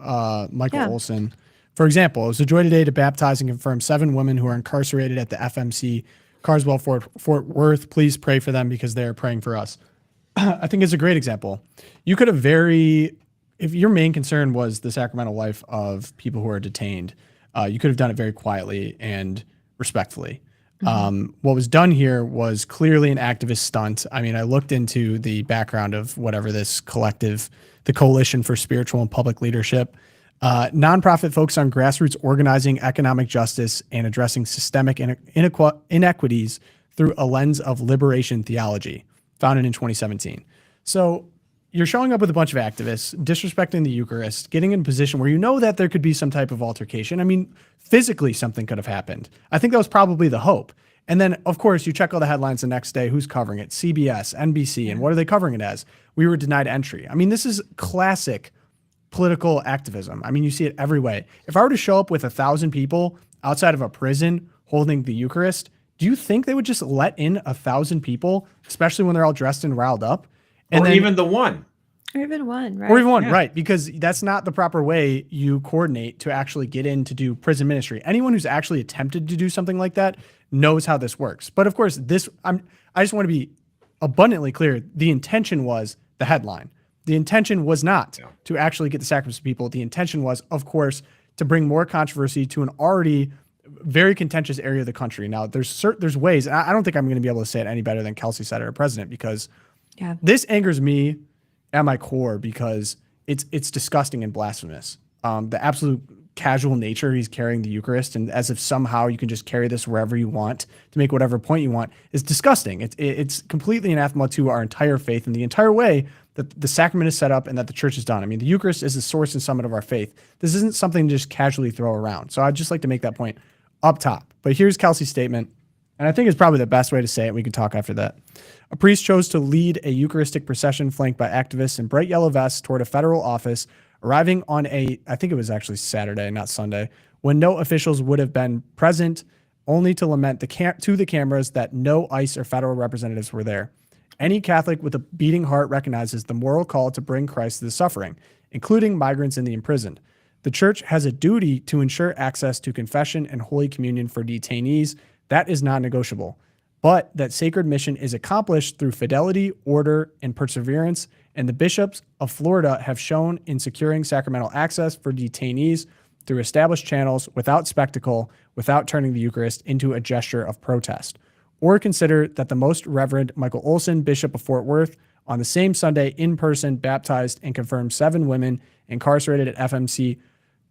Michael Olson. For example, it was a joy today to baptize and confirm 7 women who are incarcerated at the FMC Carswell Fort Worth. Please pray for them because they are praying for us. I think it's a great example. You could have if your main concern was the sacramental life of people who are detained, you could have done it very quietly and respectfully. What was done here was clearly an activist stunt. I mean, I looked into the background of whatever this collective, the Coalition for Spiritual and Public Leadership, nonprofit focused on grassroots organizing, economic justice, and addressing systemic inequities through a lens of liberation theology, founded in 2017. So you're showing up with a bunch of activists, disrespecting the Eucharist, getting in a position where you know that there could be some type of altercation. I mean, physically something could have happened. I think that was probably the hope. And then, of course, you check all the headlines the next day. Who's covering it? CBS, NBC. And what are they covering it as? We were denied entry. I mean, this is classic political activism. I mean, you see it every way. If I were to show up with 1,000 people outside of a prison holding the Eucharist, do you think they would just let in 1,000 people, especially when they're all dressed and riled up? And then, even the one. Or even one, right? Or even one, right. Because that's not the proper way you coordinate to actually get in to do prison ministry. Anyone who's actually attempted to do something like that knows how this works. But of course, I just want to be abundantly clear. The intention was the headline. The intention was not to actually get the sacraments to people. The intention was, of course, to bring more controversy to an already very contentious area of the country. Now, there's ways, and I don't think I'm going to be able to say it any better than Kelsey said it, our president, because this angers me at my core because it's disgusting and blasphemous. The absolute casual nature he's carrying the Eucharist, and as if somehow you can just carry this wherever you want to make whatever point you want, is disgusting. It's completely anathema to our entire faith and the entire way that the sacrament is set up and that the church is done. I mean, the Eucharist is the source and summit of our faith. This isn't something to just casually throw around. So I'd just like to make that point up top. But here's Kelsey's statement, and I think it's probably the best way to say it. We can talk after that. A priest chose to lead a Eucharistic procession flanked by activists in bright yellow vests toward a federal office, arriving on I think it was actually Saturday, not Sunday, when no officials would have been present, only to lament to the cameras that no ICE or federal representatives were there. Any Catholic with a beating heart recognizes the moral call to bring Christ to the suffering, including migrants and the imprisoned. The church has a duty to ensure access to confession and Holy Communion for detainees. That is non-negotiable. But that sacred mission is accomplished through fidelity, order, and perseverance, and the bishops of Florida have shown in securing sacramental access for detainees through established channels without spectacle, without turning the Eucharist into a gesture of protest. Or consider that the Most Reverend Michael Olson, Bishop of Fort Worth, on the same Sunday in person baptized and confirmed 7 women incarcerated at FMC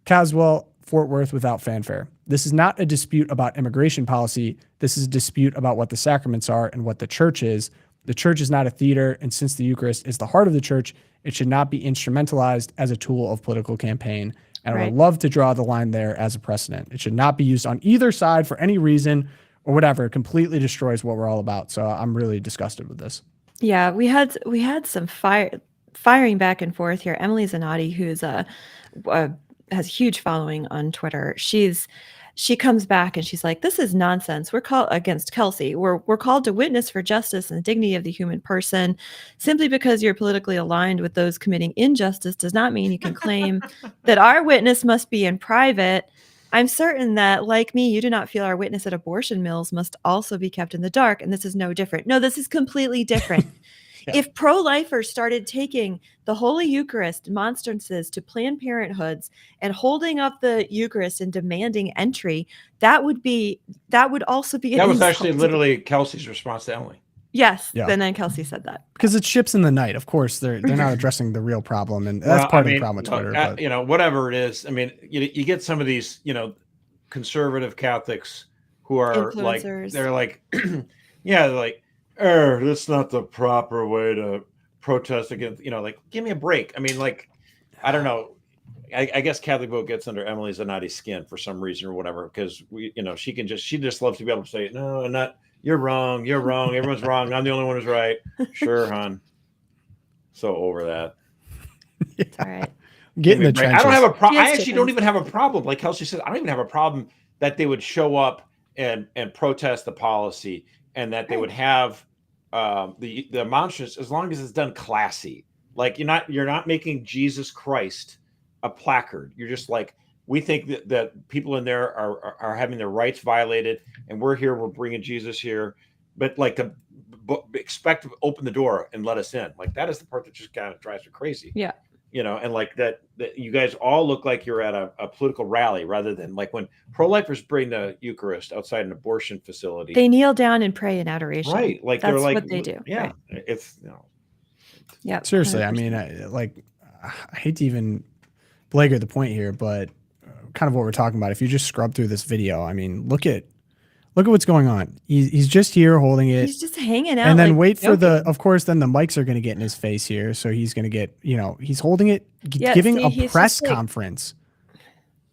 Caswell, Fort Worth without fanfare. This is not a dispute about immigration policy. This is a dispute about what the sacraments are and what the church is. The church is not a theater, and since the Eucharist is the heart of the church, it should not be instrumentalized as a tool of political campaign. And I would love to draw the line there as a precedent. It should not be used on either side for any reason or whatever. It completely destroys what we're all about. So I'm really disgusted with this. Yeah, we had some firing back and forth here. Emily Zanotti, who's has a huge following on Twitter. She comes back and she's like, "This is nonsense. We're called against Kelsey. We're called to witness for justice and the dignity of the human person. Simply because you're politically aligned with those committing injustice does not mean you can claim that our witness must be in private. I'm certain that, like me, you do not feel our witness at abortion mills must also be kept in the dark, and this is no different." No, this is completely different. Yeah. If pro-lifers started taking the Holy Eucharist monstrances to Planned Parenthoods and holding up the Eucharist and demanding entry, that would also be that was actually literally Kelsey's response to Emily. Yes, yeah. And then Kelsey said that because it's ships in the night. Of course, they're not addressing the real problem, and that's part of the problem with Twitter. Whatever it is. I mean, you get some of these, conservative Catholics who are like, Influencers. they're like, yeah, they're like, that's not the proper way to protest against, like, give me a break. I mean, like, I don't know. I guess Catholic Vote gets under Emily Zanotti's skin for some reason or whatever, because she just loves to be able to say, no, not, you're wrong, everyone's wrong, I'm the only one who's right. Sure, hon. So over that. It's all right. Get in the trenches. I don't have a problem. Yes, I actually don't even have a problem. Like Kelsey said, I don't even have a problem that they would show up and protest the policy, and that they would have the monstrance, as long as it's done classy. Like you're not making Jesus Christ a placard. You're just like, we think that people in there are having their rights violated, and we're bringing Jesus here, but like to expect to open the door and let us in. Like, that is the part that just kind of drives me crazy. Yeah. And like that you guys all look like you're at a political rally, rather than like when pro-lifers bring the Eucharist outside an abortion facility. They kneel down and pray in adoration. Right. Like, that's they're like, what they do. Yeah. Right. It's, Yeah. Seriously, 100%. I mean, I hate to even belabor the point here, but kind of what we're talking about. If you just scrub through this video, I mean, look at what's going on. He's just here holding it. He's just hanging out. And then like, wait for of course, then the mics are going to get in his face here. So he's going to get, he's holding it, giving a press conference.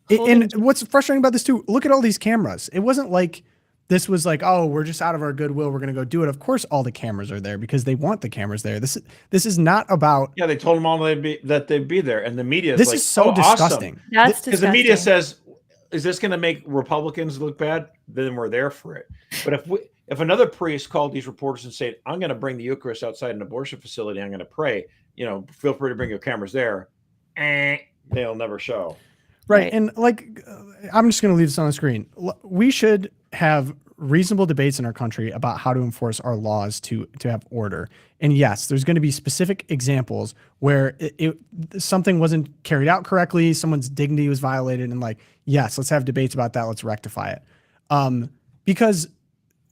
And what's frustrating about this too, look at all these cameras. It wasn't like this was like, oh, we're just out of our goodwill, we're going to go do it. Of course, all the cameras are there because they want the cameras there. This is not about. Yeah, they told them all that they'd be there, and the media. This is so disgusting. Awesome. That's disgusting. Because the media says, is this going to make Republicans look bad? Then we're there for it. But if another priest called these reporters and said, I'm going to bring the Eucharist outside an abortion facility, I'm going to pray, feel free to bring your cameras there, they'll never show. Right. And like, I'm just going to leave this on the screen. We should have reasonable debates in our country about how to enforce our laws to have order. And yes, there's going to be specific examples where something wasn't carried out correctly, someone's dignity was violated, and like, yes, let's have debates about that. Let's rectify it. Because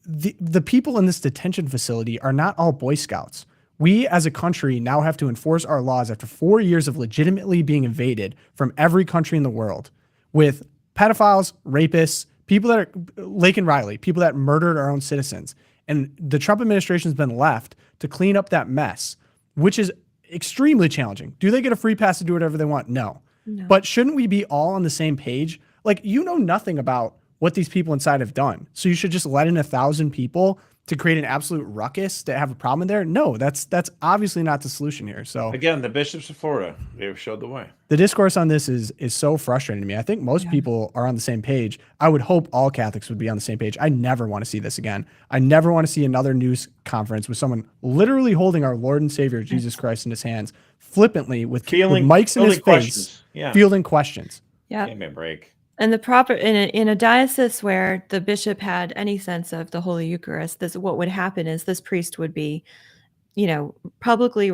the people in this detention facility are not all Boy Scouts. We as a country now have to enforce our laws after 4 years of legitimately being invaded from every country in the world with pedophiles, rapists, people that are Lake and Riley, people that murdered our own citizens. And the Trump administration has been left to clean up that mess, which is extremely challenging. Do they get a free pass to do whatever they want? No. But shouldn't we be all on the same page? Like, nothing about what these people inside have done. So you should just let in 1,000 people to create an absolute ruckus to have a problem in there? No, that's obviously not the solution here. So again, the bishops of Florida, they showed the way. The discourse on this is so frustrating to me. I think most people are on the same page. I would hope all Catholics would be on the same page. I never want to see this again. I never want to see another news conference with someone literally holding our Lord and Savior Jesus Christ in his hands, flippantly with mics in his face, fielding questions. Yeah. Give me a break. And the proper in a diocese where the bishop had any sense of the Holy Eucharist, what would happen is this priest would be, publicly,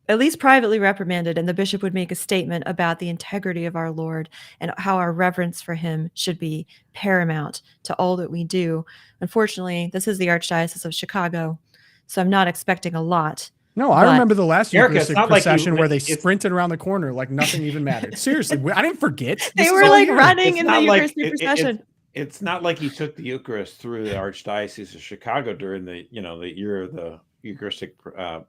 at least privately reprimanded, and the bishop would make a statement about the integrity of our Lord and how our reverence for him should be paramount to all that we do. Unfortunately, this is the Archdiocese of Chicago, so I'm not expecting a lot. No, I remember the last Eucharistic procession like where they sprinted around the corner like nothing even mattered. Seriously, I didn't forget. They were like running in the Eucharistic procession. It's not like he took the Eucharist through the Archdiocese of Chicago during the year of the Eucharistic the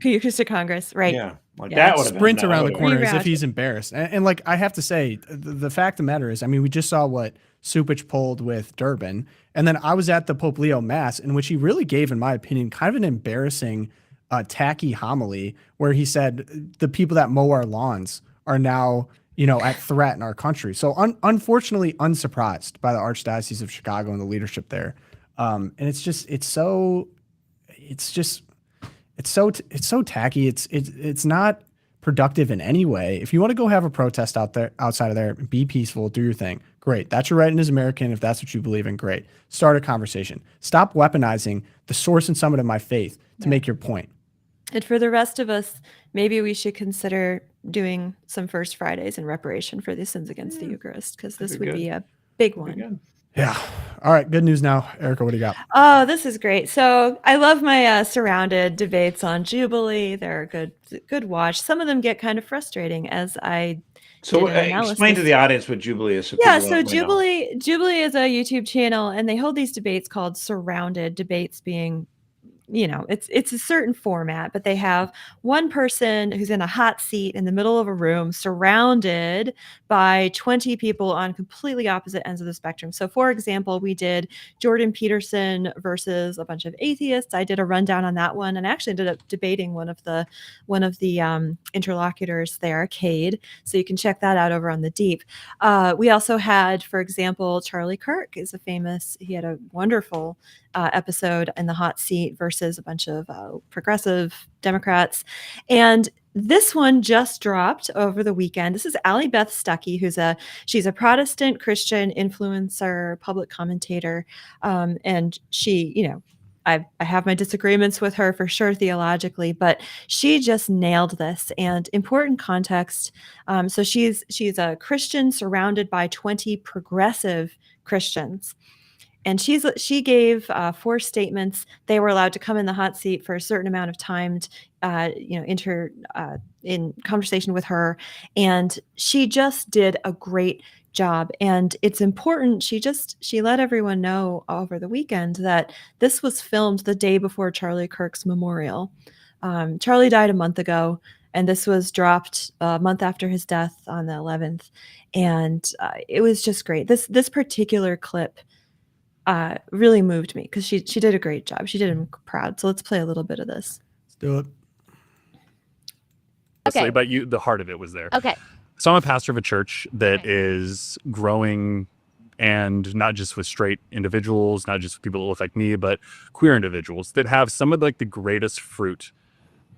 Eucharistic Congress, right? Yeah, that would sprint around the corner as if he's embarrassed. And like, I have to say, the fact of the matter is, I mean, we just saw what Supich pulled with Durbin, and then I was at the Pope Leo Mass, in which he really gave, in my opinion, kind of an embarrassing, tacky homily, where he said the people that mow our lawns are now, at threat in our country. So unfortunately, unsurprised by the Archdiocese of Chicago and the leadership there. And it's so tacky. It's not productive in any way. If you want to go have a protest outside of there, be peaceful, do your thing. Great. That's your right as an American. If that's what you believe in, great. Start a conversation. Stop weaponizing the source and summit of my faith to make your point. And for the rest of us, maybe we should consider doing some First Fridays in reparation for the sins against the Eucharist, because this would be a big one. Yeah. All right, good news now. Erica, what do you got? Oh, this is great. So I love my surrounded debates on Jubilee. They're a good watch. Some of them get kind of frustrating as I So did an analysis. explain to the audience what Jubilee is. Yeah, so Jubilee is a YouTube channel, and they hold these debates called surrounded debates, being, it's a certain format, but they have one person who's in a hot seat in the middle of a room surrounded by 20 people on completely opposite ends of the spectrum. So for example, we did Jordan Peterson versus a bunch of atheists. I did a rundown on that one, and I actually ended up debating one of the interlocutors there, Cade. So you can check that out over on the Deep. We also had, for example, Charlie Kirk he had a wonderful episode in the hot seat versus a bunch of progressive Democrats. And this one just dropped over the weekend. This is Allie Beth Stuckey, she's a Protestant Christian influencer, public commentator. And she, I have my disagreements with her for sure theologically, but she just nailed this. And important context. So she's a Christian surrounded by 20 progressive Christians. And she gave 4 statements. They were allowed to come in the hot seat for a certain amount of time, in conversation with her. And she just did a great job. And it's important. She let everyone know over the weekend that this was filmed the day before Charlie Kirk's memorial. Charlie died a month ago, and this was dropped a month after his death on the 11th. And it was just great. This particular clip really moved me because she did a great job. She did him proud. So let's play a little bit of this. Let's do it. Okay. But the heart of it was there. Okay. So I'm a pastor of a church that is growing, and not just with straight individuals, not just with people that look like me, but queer individuals that have some of the greatest fruit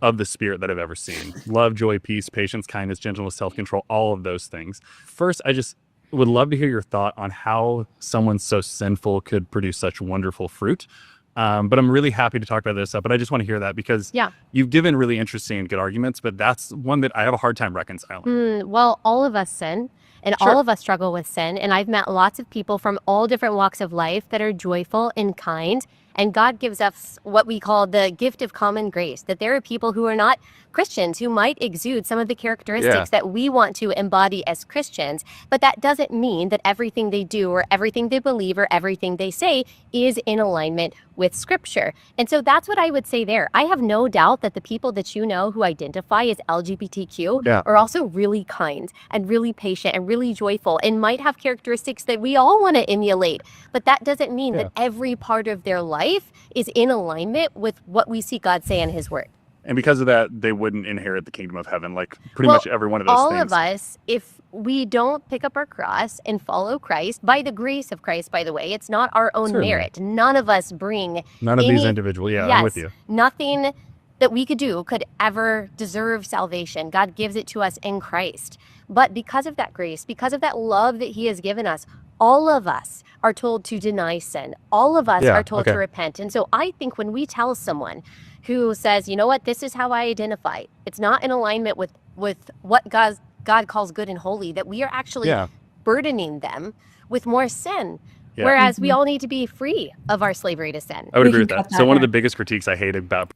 of the Spirit that I've ever seen. Love, joy, peace, patience, kindness, gentleness, self-control, all of those things. First, I just would love to hear your thought on how someone so sinful could produce such wonderful fruit. But I'm really happy to talk about this, but I just want to hear that because you've given really interesting and good arguments, but that's one that I have a hard time reconciling. Well, all of us sin, and all of us struggle with sin. And I've met lots of people from all different walks of life that are joyful and kind. And God gives us what we call the gift of common grace, that there are people who are not Christians who might exude some of the characteristics that we want to embody as Christians. But that doesn't mean that everything they do or everything they believe or everything they say is in alignment with Scripture. And so that's what I would say there. I have no doubt that the people that you know who identify as LGBTQ are also really kind and really patient and really joyful and might have characteristics that we all want to emulate. But that doesn't mean that every part of their life is in alignment with what we see God say in His Word. And because of that, they wouldn't inherit the kingdom of heaven, like pretty much every one of those all things. All of us, if we don't pick up our cross and follow Christ, by the grace of Christ, by the way, it's not our own merit. None of us bring these individuals. I'm with you. Nothing that we could do could ever deserve salvation. God gives it to us in Christ. But because of that grace, because of that love that He has given us, all of us are told to deny sin. All of us are told to repent. And so I think when we tell someone who says, you know what, this is how I identify, it's not in alignment with what God calls good and holy, that we are actually burdening them with more sin. Whereas we all need to be free of our slavery to sin. I would agree with that. So one of the biggest critiques I hate about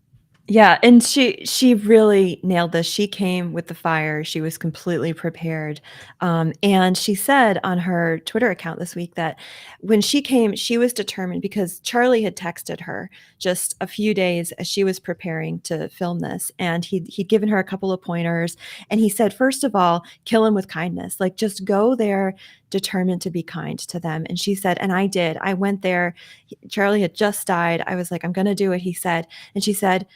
Yeah, and she really nailed this. She came with the fire. She was completely prepared. And she said on her Twitter account this week that when she came, she was determined because Charlie had texted her just a few days as she was preparing to film this. And he'd given her a couple of pointers. And he said, first of all, kill him with kindness. Like, just go there determined to be kind to them. And she said, and I did. I went there. Charlie had just died. I was like, I'm going to do what he said. And she said,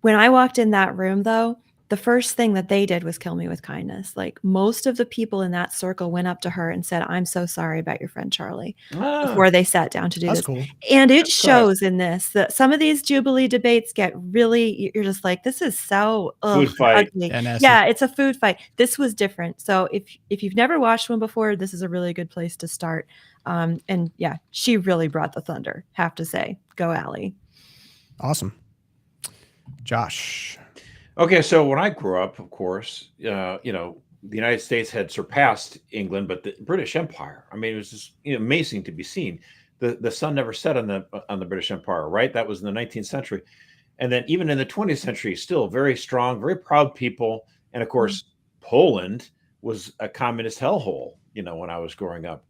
when I walked in that room, though, the first thing that they did was kill me with kindness. Like, most of the people in that circle went up to her and said, I'm so sorry about your friend Charlie, before they sat down to do this. Cool. And it shows in this that some of these Jubilee debates get really, you're just like, this is so food fight. Ugly. Yeah, it's a food fight. This was different. So if you've never watched one before, this is a really good place to start. And yeah, she really brought the thunder, have to say. Go Allie. Awesome. Josh. Okay, so when I grew up, of course, the United States had surpassed England, but the British Empire, I mean, it was just amazing to be seen. the sun never set on the British Empire, right? That was in the 19th century. And then even in the 20th century, still very strong, very proud people. And of course, Poland was a communist hellhole, when I was growing up.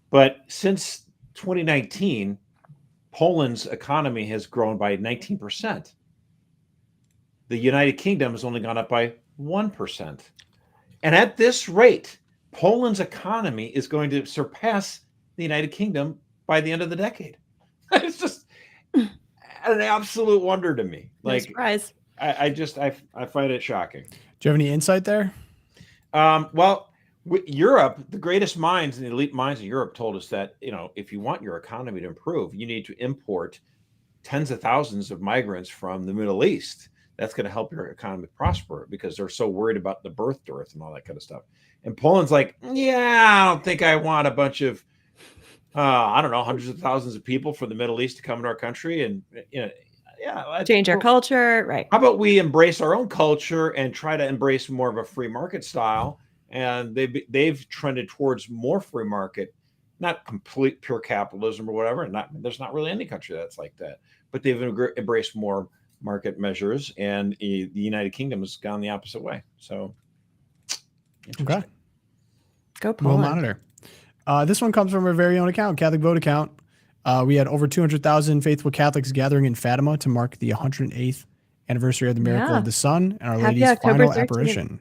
But since 2019, Poland's economy has grown by 19%. The United Kingdom has only gone up by 1%. And at this rate, Poland's economy is going to surpass the United Kingdom by the end of the decade. It's just an absolute wonder to me. No surprise. I find it shocking. Do you have any insight there? Europe, the greatest minds and the elite minds of Europe told us that, if you want your economy to improve, you need to import tens of thousands of migrants from the Middle East. That's going to help your economy prosper because they're so worried about the birth dearth and all that kind of stuff. And Poland's like, I don't think I want a bunch of, hundreds of thousands of people from the Middle East to come to our country and, change our culture. Right. How about we embrace our own culture and try to embrace more of a free market style? And they've trended towards more free market, not complete pure capitalism or whatever. And there's not really any country that's like that, but they've embraced more market measures, and the United Kingdom has gone the opposite way. So, okay, go Poland. We'll monitor. This one comes from our very own account, Catholic Vote account. We had over 200,000 faithful Catholics gathering in Fatima to mark the 108th anniversary of the miracle of the sun and Our Lady's October final 13th. apparition.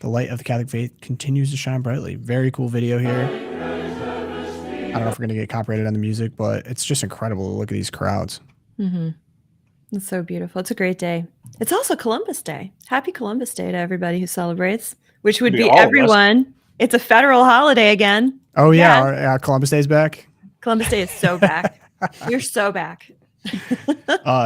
The light of the Catholic faith continues to shine brightly. Very cool video here. I don't know if we're going to get copyrighted on the music, but it's just incredible to look at these crowds. Mm-hmm. It's so beautiful. It's a great day. It's also Columbus Day. Happy Columbus Day to everybody who celebrates, which would be everyone. It's a federal holiday again. Oh, yeah. Columbus Day's back. Columbus Day is so back. You're so back.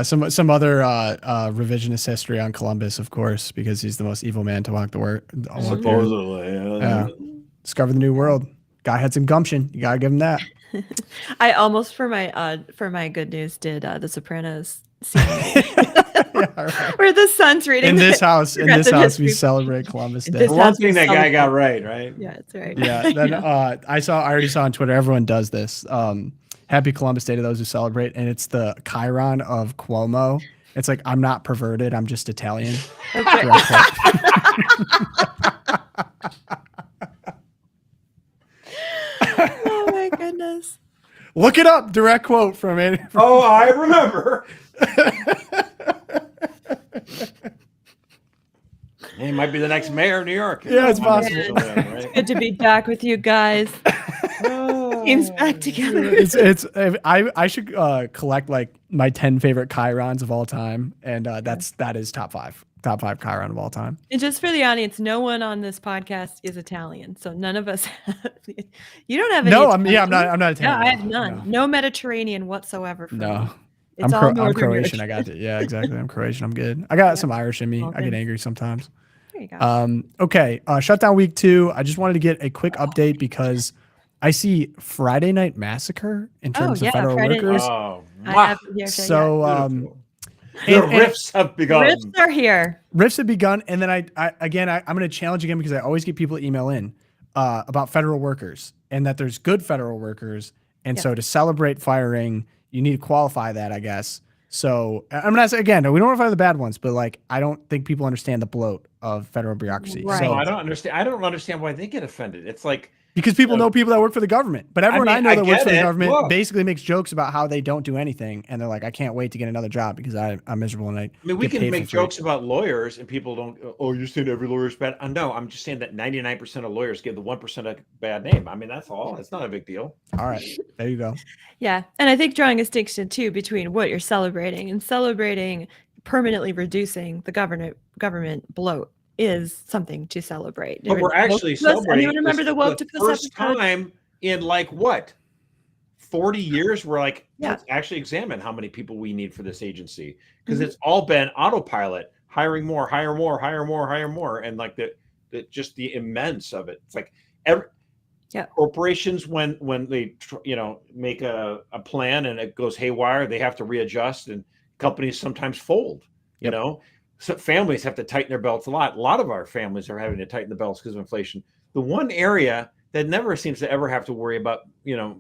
Some other revisionist history on Columbus, of course, because he's the most evil man to walk the world. Supposedly, discover the new world. Guy had some gumption. You gotta give him that. I almost for my good news did the Sopranos scene where the son's reading. In this house, we celebrate Columbus Day. One thing that guy got right? Yeah, that's right. Yeah. Then I already saw on Twitter. Everyone does this. Happy Columbus Day to those who celebrate, and it's the Chiron of Cuomo. It's like, I'm not perverted, I'm just Italian. Okay. Oh my goodness. Look it up. Direct quote from it. Oh, I remember. He might be the next mayor of New York. Yeah, it's possible. It's good to be back with you guys. Team's back together. I should collect like my 10 favorite Chirons of all time, and that is top five Chiron of all time. And just for the audience, no one on this podcast is Italian, so none of us. You don't have any. No, I'm not Italian. No, I have none. No Mediterranean whatsoever. No. It's I'm Croatian. I got it. Yeah, exactly. I'm Croatian. I'm good. I got some Irish in me. I get angry sometimes. There you go. Okay. Shutdown week 2. I just wanted to get a quick update because I see Friday Night Massacre in terms of federal workers. Oh, so the RIFs have begun. RIFs are here. RIFs have begun, and then I'm going to challenge again because I always get people email in about federal workers and that there's good federal workers, and so to celebrate firing, you need to qualify that, I guess. So I'm not saying again, we don't want to fire the bad ones, but like I don't think people understand the bloat of federal bureaucracy. Right. So I don't understand why they get offended. It's like because people know people that work for the government, but everyone I know that works for the government Whoa. basically makes jokes about how they don't do anything, and they're like, I can't wait to get another job because I'm miserable and I mean, we can make jokes about lawyers, and people don't. Oh, you're saying every lawyer is bad? No, I'm just saying that 99% of lawyers give the 1% a bad name. I mean, that's all. It's not a big deal. All right, there you go. Yeah, and I think drawing a distinction too between what you're celebrating and celebrating permanently reducing the government bloat is something to celebrate. But we're actually celebrating. Anyone remember the first time in like what 40 years? We're like, let's actually examine how many people we need for this agency because it's all been autopilot, hiring more, hire more, and like just the immense of it. It's like corporations when they make a plan and it goes haywire, they have to readjust, and companies sometimes fold. You know. So families have to tighten their belts a lot. A lot of our families are having to tighten the belts because of inflation. The one area that never seems to ever have to worry about,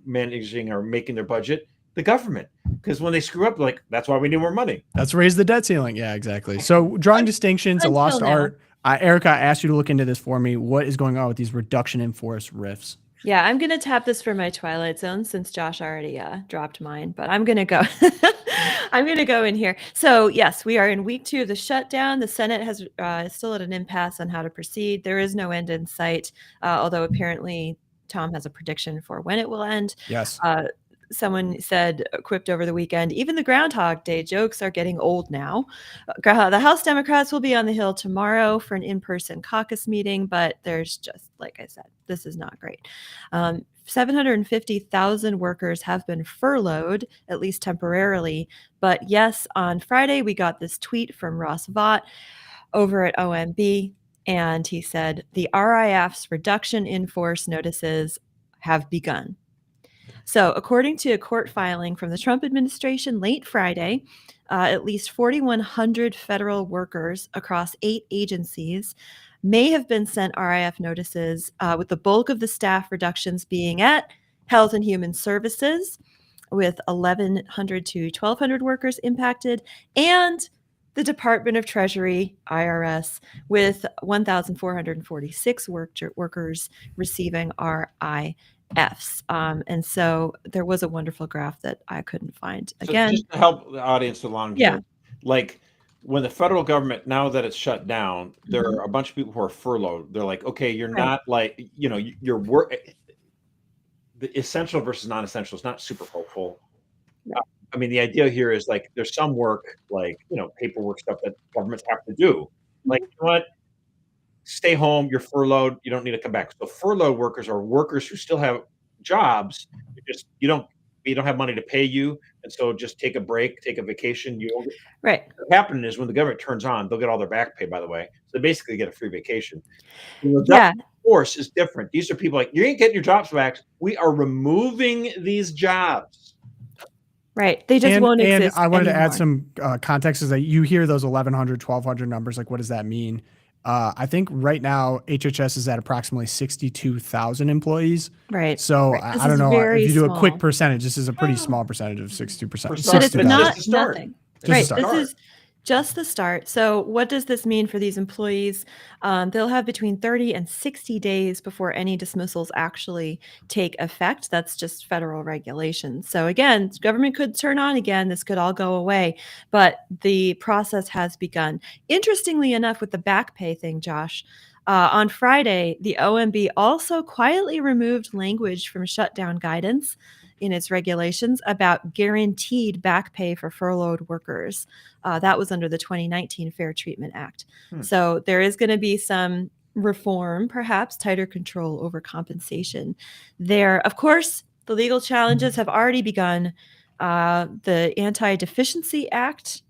managing or making their budget? The government. Because when they screw up, like, that's why we need more money. Let's raise the debt ceiling. Yeah, exactly. So drawing distinctions, a lost art. Erica, I asked you to look into this for me. What is going on with these reduction in force RIFs? Yeah, I'm going to tap this for my Twilight Zone since Josh already dropped mine, but I'm going to go. I'm going to go in here. So yes, we are in week 2 of the shutdown. The Senate has still at an impasse on how to proceed. There is no end in sight, although apparently Tom has a prediction for when it will end. Yes. Someone quipped over the weekend, even the Groundhog Day jokes are getting old now. The House Democrats will be on the Hill tomorrow for an in-person caucus meeting, but there's just, like I said, this is not great. 750,000 workers have been furloughed, at least temporarily. But yes, on Friday, we got this tweet from Ross Vaught over at OMB, and he said, the RIFs reduction in force notices have begun. So according to a court filing from the Trump administration late Friday, at least 4,100 federal workers across 8 agencies may have been sent RIF notices, with the bulk of the staff reductions being at Health and Human Services, with 1,100 to 1,200 workers impacted, and the Department of Treasury, IRS, with 1,446 workers receiving RIFs. And so there was a wonderful graph that I couldn't find. Again, so just to help the audience along here, like when the federal government, now that it's shut down, there are a bunch of people who are furloughed. They're like, okay, you're not like, your work, the essential versus non-essential is not super hopeful. I mean, the idea here is like, there's some work, like, paperwork stuff that governments have to do. Like, you know what? Stay home, you're furloughed, you don't need to come back. So furloughed workers are workers who still have jobs. You don't have money to pay you, and so just take a break, take a vacation. Right. What happened is when the government turns on, they'll get all their back pay, by the way. So they basically get a free vacation. Force is different. These are people like, you ain't getting your jobs back. We are removing these jobs. Right. They just won't exist. And I wanted anymore. to add some context, is that you hear those 1,100, 1,200 numbers. Like, what does that mean? I think right now HHS is at approximately 62,000 employees. Right. So Right. I don't know if you do small. a quick percentage. This is a pretty small percentage of 62%. But it's not Just the start. nothing. Just Right. the start. This is just the start. So what does this mean for these employees? They'll have between 30 and 60 days before any dismissals actually take effect. That's just federal regulation. So again, government could turn on again. This could all go away, but the process has begun. Interestingly enough, with the back pay thing, Josh, on Friday, the OMB also quietly removed language from shutdown guidance in its regulations about guaranteed back pay for furloughed workers. That was under the 2019 Fair Treatment Act. So there is going to be some reform, perhaps tighter control over compensation there. Of course, the legal challenges have already begun. The Anti-Deficiency Act,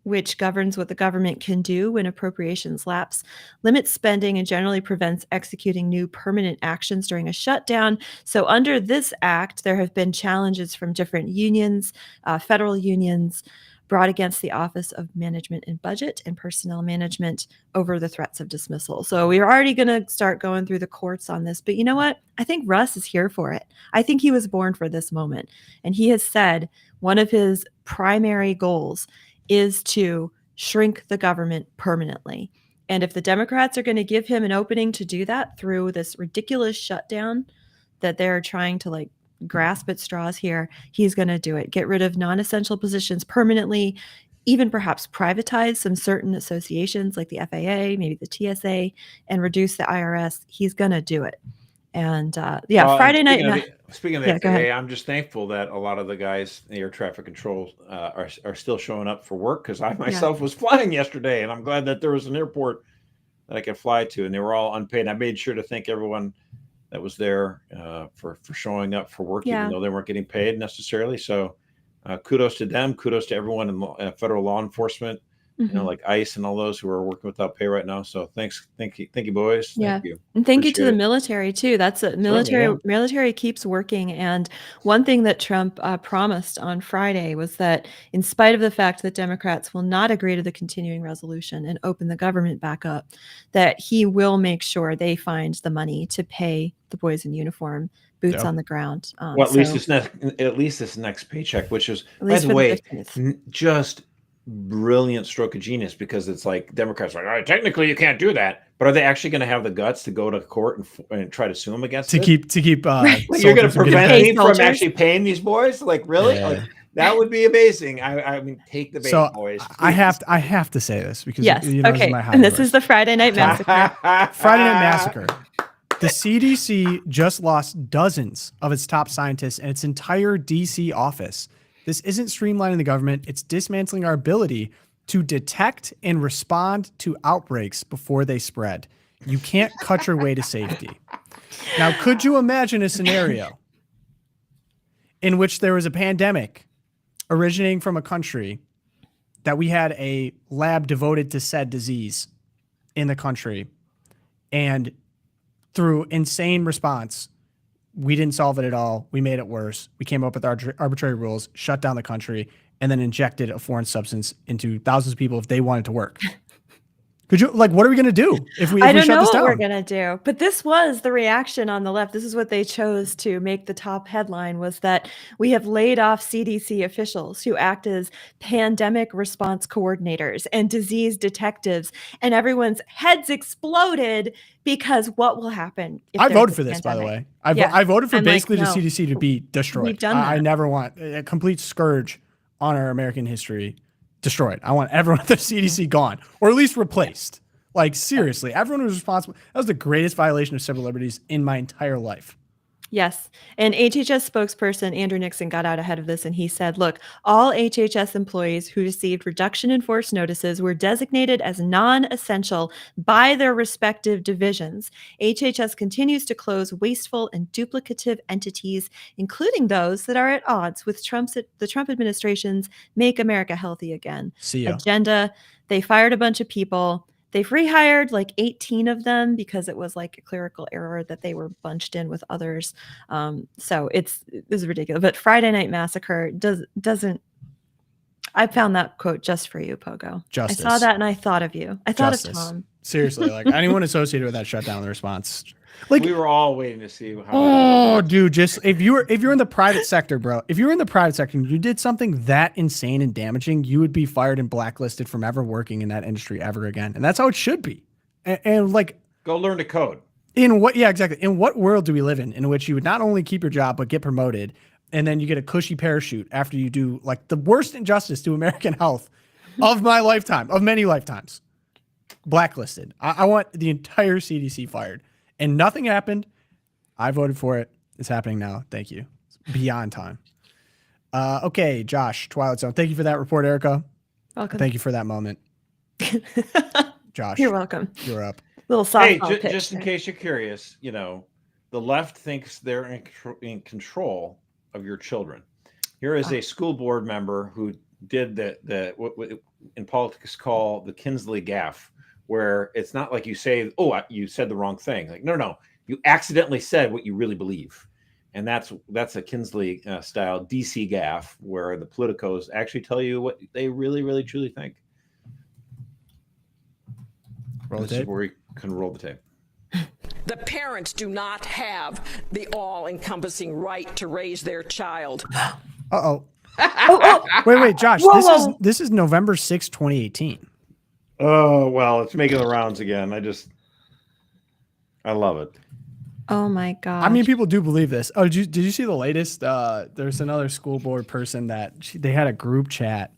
which governs what the government can do when appropriations lapse, limits spending, and generally prevents executing new permanent actions during a shutdown. So under this act, there have been challenges from different unions, federal unions, brought against the Office of Management and Budget and Personnel Management over the threats of dismissal. So we're already going to start going through the courts on this. But you know what? I think Russ is here for it. I think he was born for this moment. And he has said one of his primary goals is to shrink the government permanently. And if the Democrats are going to give him an opening to do that through this ridiculous shutdown that they're trying to grasp at straws here, he's going to do it. Get rid of non-essential positions permanently, even perhaps privatize some certain associations like the FAA, maybe the TSA, and reduce the IRS. He's going to do it. And Friday night. Speaking of the FAA, I'm just thankful that a lot of the guys in air traffic control are still showing up for work, because I myself was flying yesterday, and I'm glad that there was an airport that I could fly to, and they were all unpaid. And I made sure to thank everyone that was there for showing up for work, even though they weren't getting paid necessarily. So kudos to them. Kudos to everyone in federal law enforcement like ICE and all those who are working without pay right now. So thank you, boys. Yeah. Thank you. And thank you to Appreciate the it. military too. That's it. Certainly, Military keeps working. And one thing that Trump promised on Friday was that in spite of the fact that Democrats will not agree to the continuing resolution and open the government back up, that he will make sure they find the money to pay the boys in uniform, boots on the ground. Well, at least this next paycheck, which is, by the for way, 15th. just brilliant stroke of genius, because it's like Democrats are like, all right, technically you can't do that, but are they actually going to have the guts to go to court and try to sue him against it? To keep like, you're going to prevent me from actually paying these boys? Like, really? Yeah. Like, that would be amazing. I mean, take the bait, boys. Please. I have to say this because yes, this is my and this is the Friday Night Massacre. Friday Night Massacre. The CDC just lost dozens of its top scientists and its entire DC office. This isn't streamlining the government. It's dismantling our ability to detect and respond to outbreaks before they spread. You can't cut your way to safety. Now, could you imagine a scenario in which there was a pandemic originating from a country that we had a lab devoted to said disease in the country, and through insane response, we didn't solve it at all. We made it worse. We came up with arbitrary rules, shut down the country, and then injected a foreign substance into thousands of people if they wanted to work. Could you, what are we going to do if we shut this down? I don't know what we're going to do, but this was the reaction on the left. This is what they chose to make the top headline, was that we have laid off CDC officials who act as pandemic response coordinators and disease detectives, and everyone's heads exploded because what will happen? I voted for this, by the way. I voted for the CDC to be destroyed. We've done that. I never want a complete scourge on our American history destroyed. I want everyone at the CDC gone, or at least replaced. Like, seriously, everyone was responsible. That was the greatest violation of civil liberties in my entire life. Yes. And HHS spokesperson Andrew Nixon got out ahead of this, and he said, look, all HHS employees who received reduction in force notices were designated as non-essential by their respective divisions. HHS continues to close wasteful and duplicative entities, including those that are at odds with the Trump administration's Make America Healthy Again agenda. They fired a bunch of people. They've rehired like 18 of them because it was like a clerical error that they were bunched in with others. So this is ridiculous. But Friday Night Massacre doesn't. I found that quote just for you, Pogo. Justice. I saw that and I thought of you. I thought of Tom. Seriously, like anyone associated with that shutdown, the response. Like, we were all waiting to see how. Oh, dude, just if you're in the private sector, bro, if you were in the private sector and you did something that insane and damaging, you would be fired and blacklisted from ever working in that industry ever again. And that's how it should be. And like, go learn to code. Yeah, exactly. In what world do we live in which you would not only keep your job but get promoted, and then you get a cushy parachute after you do like the worst injustice to American health of my lifetime, of many lifetimes? Blacklisted. I want the entire CDC fired. And nothing happened. I voted for it. It's happening now. Thank you. It's beyond time. Okay, Josh, Twilight Zone. Thank you for that report, Erica. Welcome. Thank you for that moment. Josh. You're welcome. You're up. Little softball pitch just in case you're curious, the left thinks they're in control of your children. Here is a school board member who did what in politics call the Kinsley gaffe, where it's not like you say, oh, you said the wrong thing. Like, no, you accidentally said what you really believe. And that's a Kinsley style DC gaffe, where the politicos actually tell you what they really, really, truly think. This is where we can roll the tape. The parents do not have the all-encompassing right to raise their child. Uh-oh. Wait, Josh, this is November 6, 2018. Oh, well, it's making the rounds again. I love it. Oh my God. I mean, people do believe this. Oh, did you see the latest? There's another school board person that they had a group chat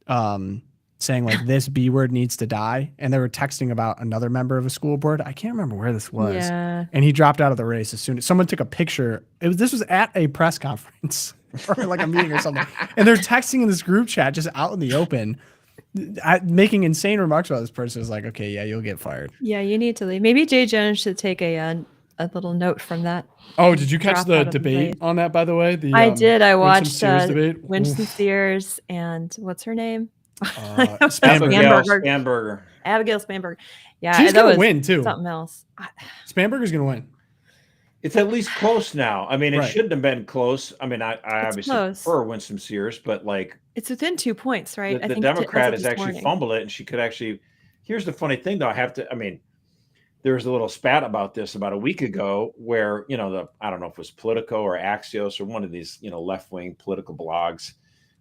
saying like this B word needs to die. And they were texting about another member of a school board. I can't remember where this was. Yeah. And he dropped out of the race as soon as someone took a picture. This was at a press conference or like a meeting or something. And they're texting in this group chat just out in the open, making insane remarks about this person. Is like, okay, yeah, you'll get fired. Yeah, you need to leave. Maybe Jay Jones should take a little note from that. Oh, did you catch the debate on that, by the way? I did. I watched Winston Sears debate. Winston Sears and what's her name? Spanberger. Abigail Spanberger. Yeah, she's gonna win too. Something else. Spanberger's gonna win. It's at least close now. I mean, it Right. shouldn't have been close. I mean, I obviously close. prefer Winsome Sears, but like It's within 2 points, right? the Democrat has actually fumbled it, and she could actually. Here's the funny thing, though. I mean, there was a little spat about this about a week ago, where I don't know if it was Politico or Axios or one of these left-wing political blogs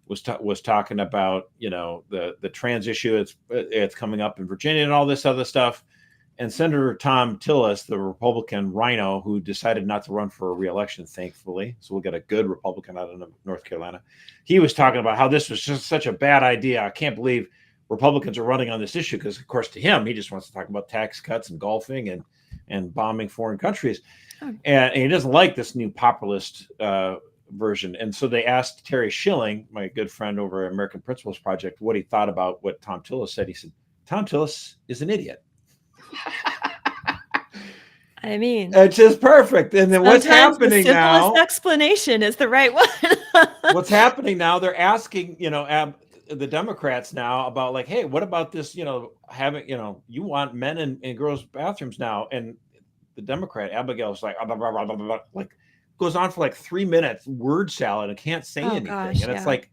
was talking about the trans issue. It's coming up in Virginia and all this other stuff. And Senator Tom Tillis, the Republican rhino who decided not to run for a re-election, thankfully, so we'll get a good Republican out of North Carolina. He was talking about how this was just such a bad idea. I can't believe Republicans are running on this issue because, of course, to him, he just wants to talk about tax cuts and golfing and bombing foreign countries. And he doesn't like this new populist version. And so they asked Terry Schilling, my good friend over at American Principles Project, what he thought about what Tom Tillis said. He said, Tom Tillis is an idiot. I mean, it's just perfect. And then what's happening the now? simplest explanation is the right one. What's happening now? They're asking, the Democrats now about like, hey, what about this? Having, you want men in girls' bathrooms now, and the Democrat Abigail's like, blah, blah, blah, blah, blah, like goes on for like 3 minutes, word salad, and can't say anything. Gosh, and it's like,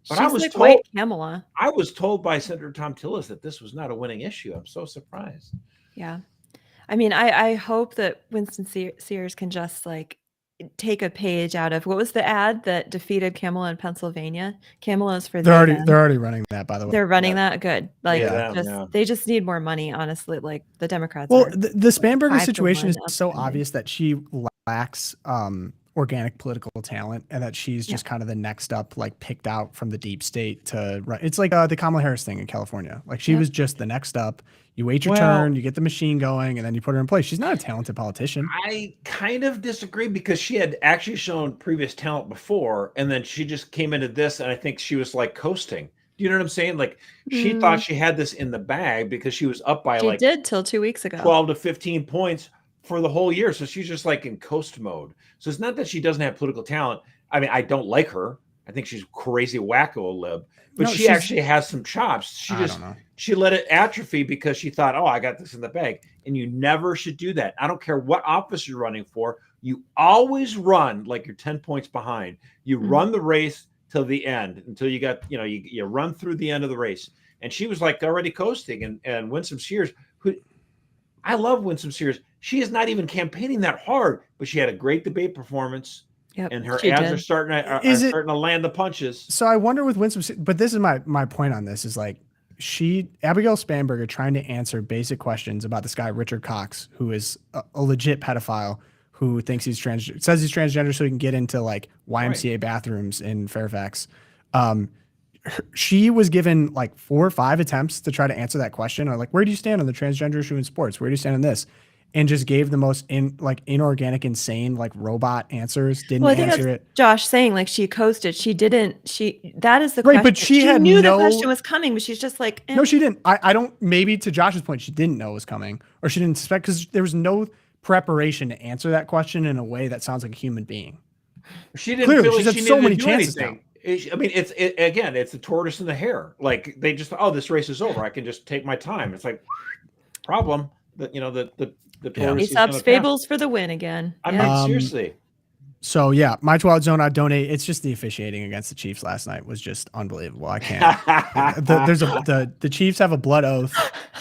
But She's I was like told, white Kamala. I was told by Senator Tom Tillis that this was not a winning issue. I'm so surprised. Yeah. I mean, I hope that Winston Sears can just like take a page out of what was the ad that defeated Kamala in Pennsylvania? Kamala's for they're already running that, by the way. They're running that. Good. Like Yeah. they just need more money, honestly. Like the Democrats. Well, are the Spanberger 5 to situation 1 is so upcoming. obvious that she lacks organic political talent, and that she's just kind of the next up, like picked out from the deep state to run. It's like the Kamala Harris thing in California. Like she was just the next up. You wait your turn, you get the machine going, and then you put her in place. She's not a talented politician. I kind of disagree because she had actually shown previous talent before, and then she just came into this, and I think she was like coasting. Do you know what I'm saying? Like she thought she had this in the bag because she was up by She like did till 2 weeks ago. 12 to 15 points for the whole year. So she's just like in coast mode. So it's not that she doesn't have political talent. I mean, I don't like her. I think she's crazy wacko lib, but she actually has some chops. She let it atrophy because she thought, oh, I got this in the bag. And you never should do that. I don't care what office you're running for. You always run like you're 10 points behind. You run the race till the end until you got, you run through the end of the race. And she was like already coasting. And Winsome Sears, who I love Winsome Sears. She is not even campaigning that hard, but she had a great debate performance. Yep, and her ads are starting to land the punches. So I wonder with Winsome, but this is my point on this is like Abigail Spanberger trying to answer basic questions about this guy Richard Cox, who is a legit pedophile who thinks he's says he's transgender so he can get into like YMCA bathrooms in Fairfax. She was given like 4 or 5 attempts to try to answer that question, or like, where do you stand on the transgender issue in sports? Where do you stand on this? And just gave the most inorganic, insane, like robot answers. Didn't answer it. Josh saying like she coasted. She didn't. That is the right, question. but she had knew the question was coming, but she's just like No, she didn't. I don't. Maybe to Josh's point, she didn't know it was coming, or she didn't suspect because there was no preparation to answer that question in a way that sounds like a human being. She didn't. Clearly, feel like she's had she so needed many to do chances anything. I mean, it's the tortoise and the hare. Like they just, this race is over. I can just take my time. It's like problem that the tortoise. Aesop's fables for the win again. I mean, seriously. So yeah, my Twilight Zone, I donate. It's just the officiating against the Chiefs last night was just unbelievable. I can't. The Chiefs have a blood oath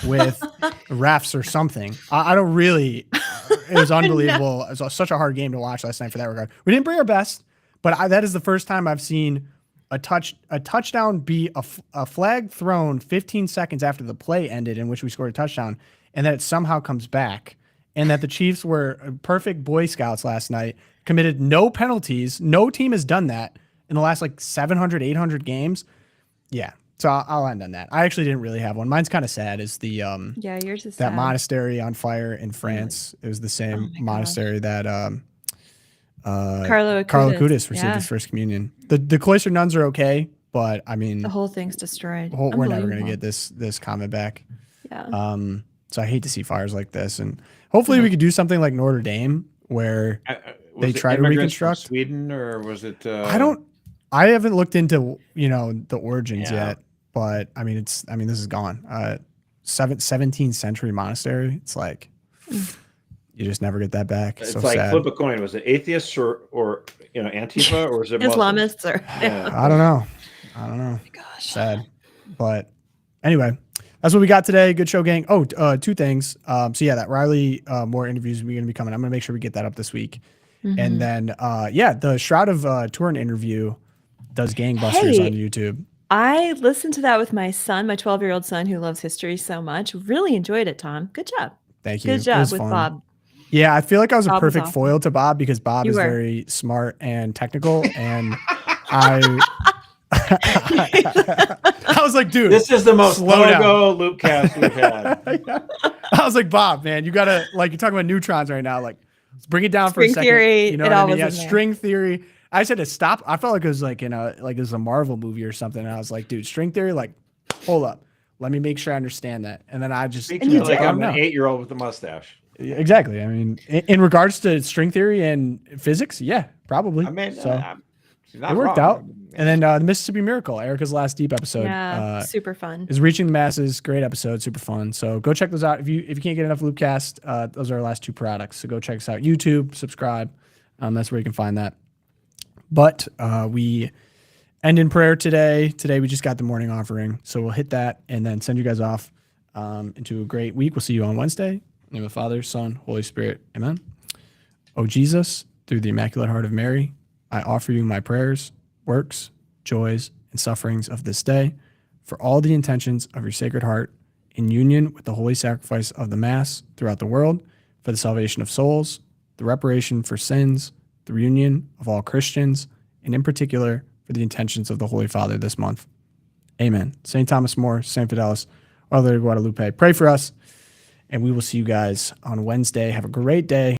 with refs or something. I don't really. It was unbelievable. It was such a hard game to watch last night for that regard. We didn't bring our best, but that is the first time I've seen a touchdown be a flag thrown 15 seconds after the play ended in which we scored a touchdown, and that it somehow comes back. And that the Chiefs were perfect Boy Scouts last night, committed no penalties. No team has done that in the last like 700, 800 games. Yeah. So I'll end on that. I actually didn't really have one. Mine's kind of sad. Is the yours is that sad. monastery on fire in France. It was the same monastery that Carlo Acutis received his first communion. The cloister nuns are okay, but I mean the whole thing's destroyed. We're never gonna get this comment back. Yeah. So I hate to see fires like this, and hopefully we could do something like Notre Dame where they try to reconstruct. Sweden, or was it? I haven't looked into the origins yet, but I mean, this is gone. 17th century monastery. It's like, you just never get that back. It's so like sad. flip a coin. Was it atheists or Antifa, or is it Muslims? Islamists or I don't know. Oh my gosh. Sad. But anyway, that's what we got today. Good show, gang. Oh, two things. So yeah, that Riley Moore interviews are going to be coming. I'm going to make sure we get that up this week. And then, the Shroud of Turin interview does gangbusters on YouTube. I listened to that with my son, my 12-year-old son who loves history so much. Really enjoyed it, Tom. Good job. Thank you. Good job with Bob. Yeah, I feel like I was a Bob was perfect awesome. foil to Bob because Bob You is were. very smart and technical. And I was like, dude, This is the most slow down. logo loopcast we've had. I was like, Bob, man, you gotta, like, you're talking about neutrons right now. Like, let's bring it down for a String second. theory, You know it what I all mean? was Yeah, in there. string theory. I said to stop. I felt like it was like it was a Marvel movie or something. And I was like, dude, string theory, like, hold up. Let me make sure I understand that. And then I just Speak to me like I'm an know. 8-year-old with a mustache. Exactly. I mean, in regards to string theory and physics, yeah, probably. I mean, so she's not it worked wrong. out. And then the Mississippi Miracle, Erica's last deep episode, Yeah, super fun. is reaching the masses. Great episode, super fun. So go check those out. If you can't get enough Loopcast, those are our last two products. So go check us out. YouTube, subscribe. That's where you can find that. But we end in prayer today. Today we just got the morning offering, so we'll hit that and then send you guys off into a great week. We'll see you on Wednesday. In the name of the Father, Son, Holy Spirit. Amen. O Jesus, through the Immaculate Heart of Mary, I offer you my prayers, works, joys, and sufferings of this day for all the intentions of your Sacred Heart in union with the holy sacrifice of the Mass throughout the world for the salvation of souls, the reparation for sins, the reunion of all Christians, and in particular for the intentions of the Holy Father this month. Amen. St. Thomas More, St. Fidelis, Our Lady of Guadalupe, pray for us, and we will see you guys on Wednesday. Have a great day.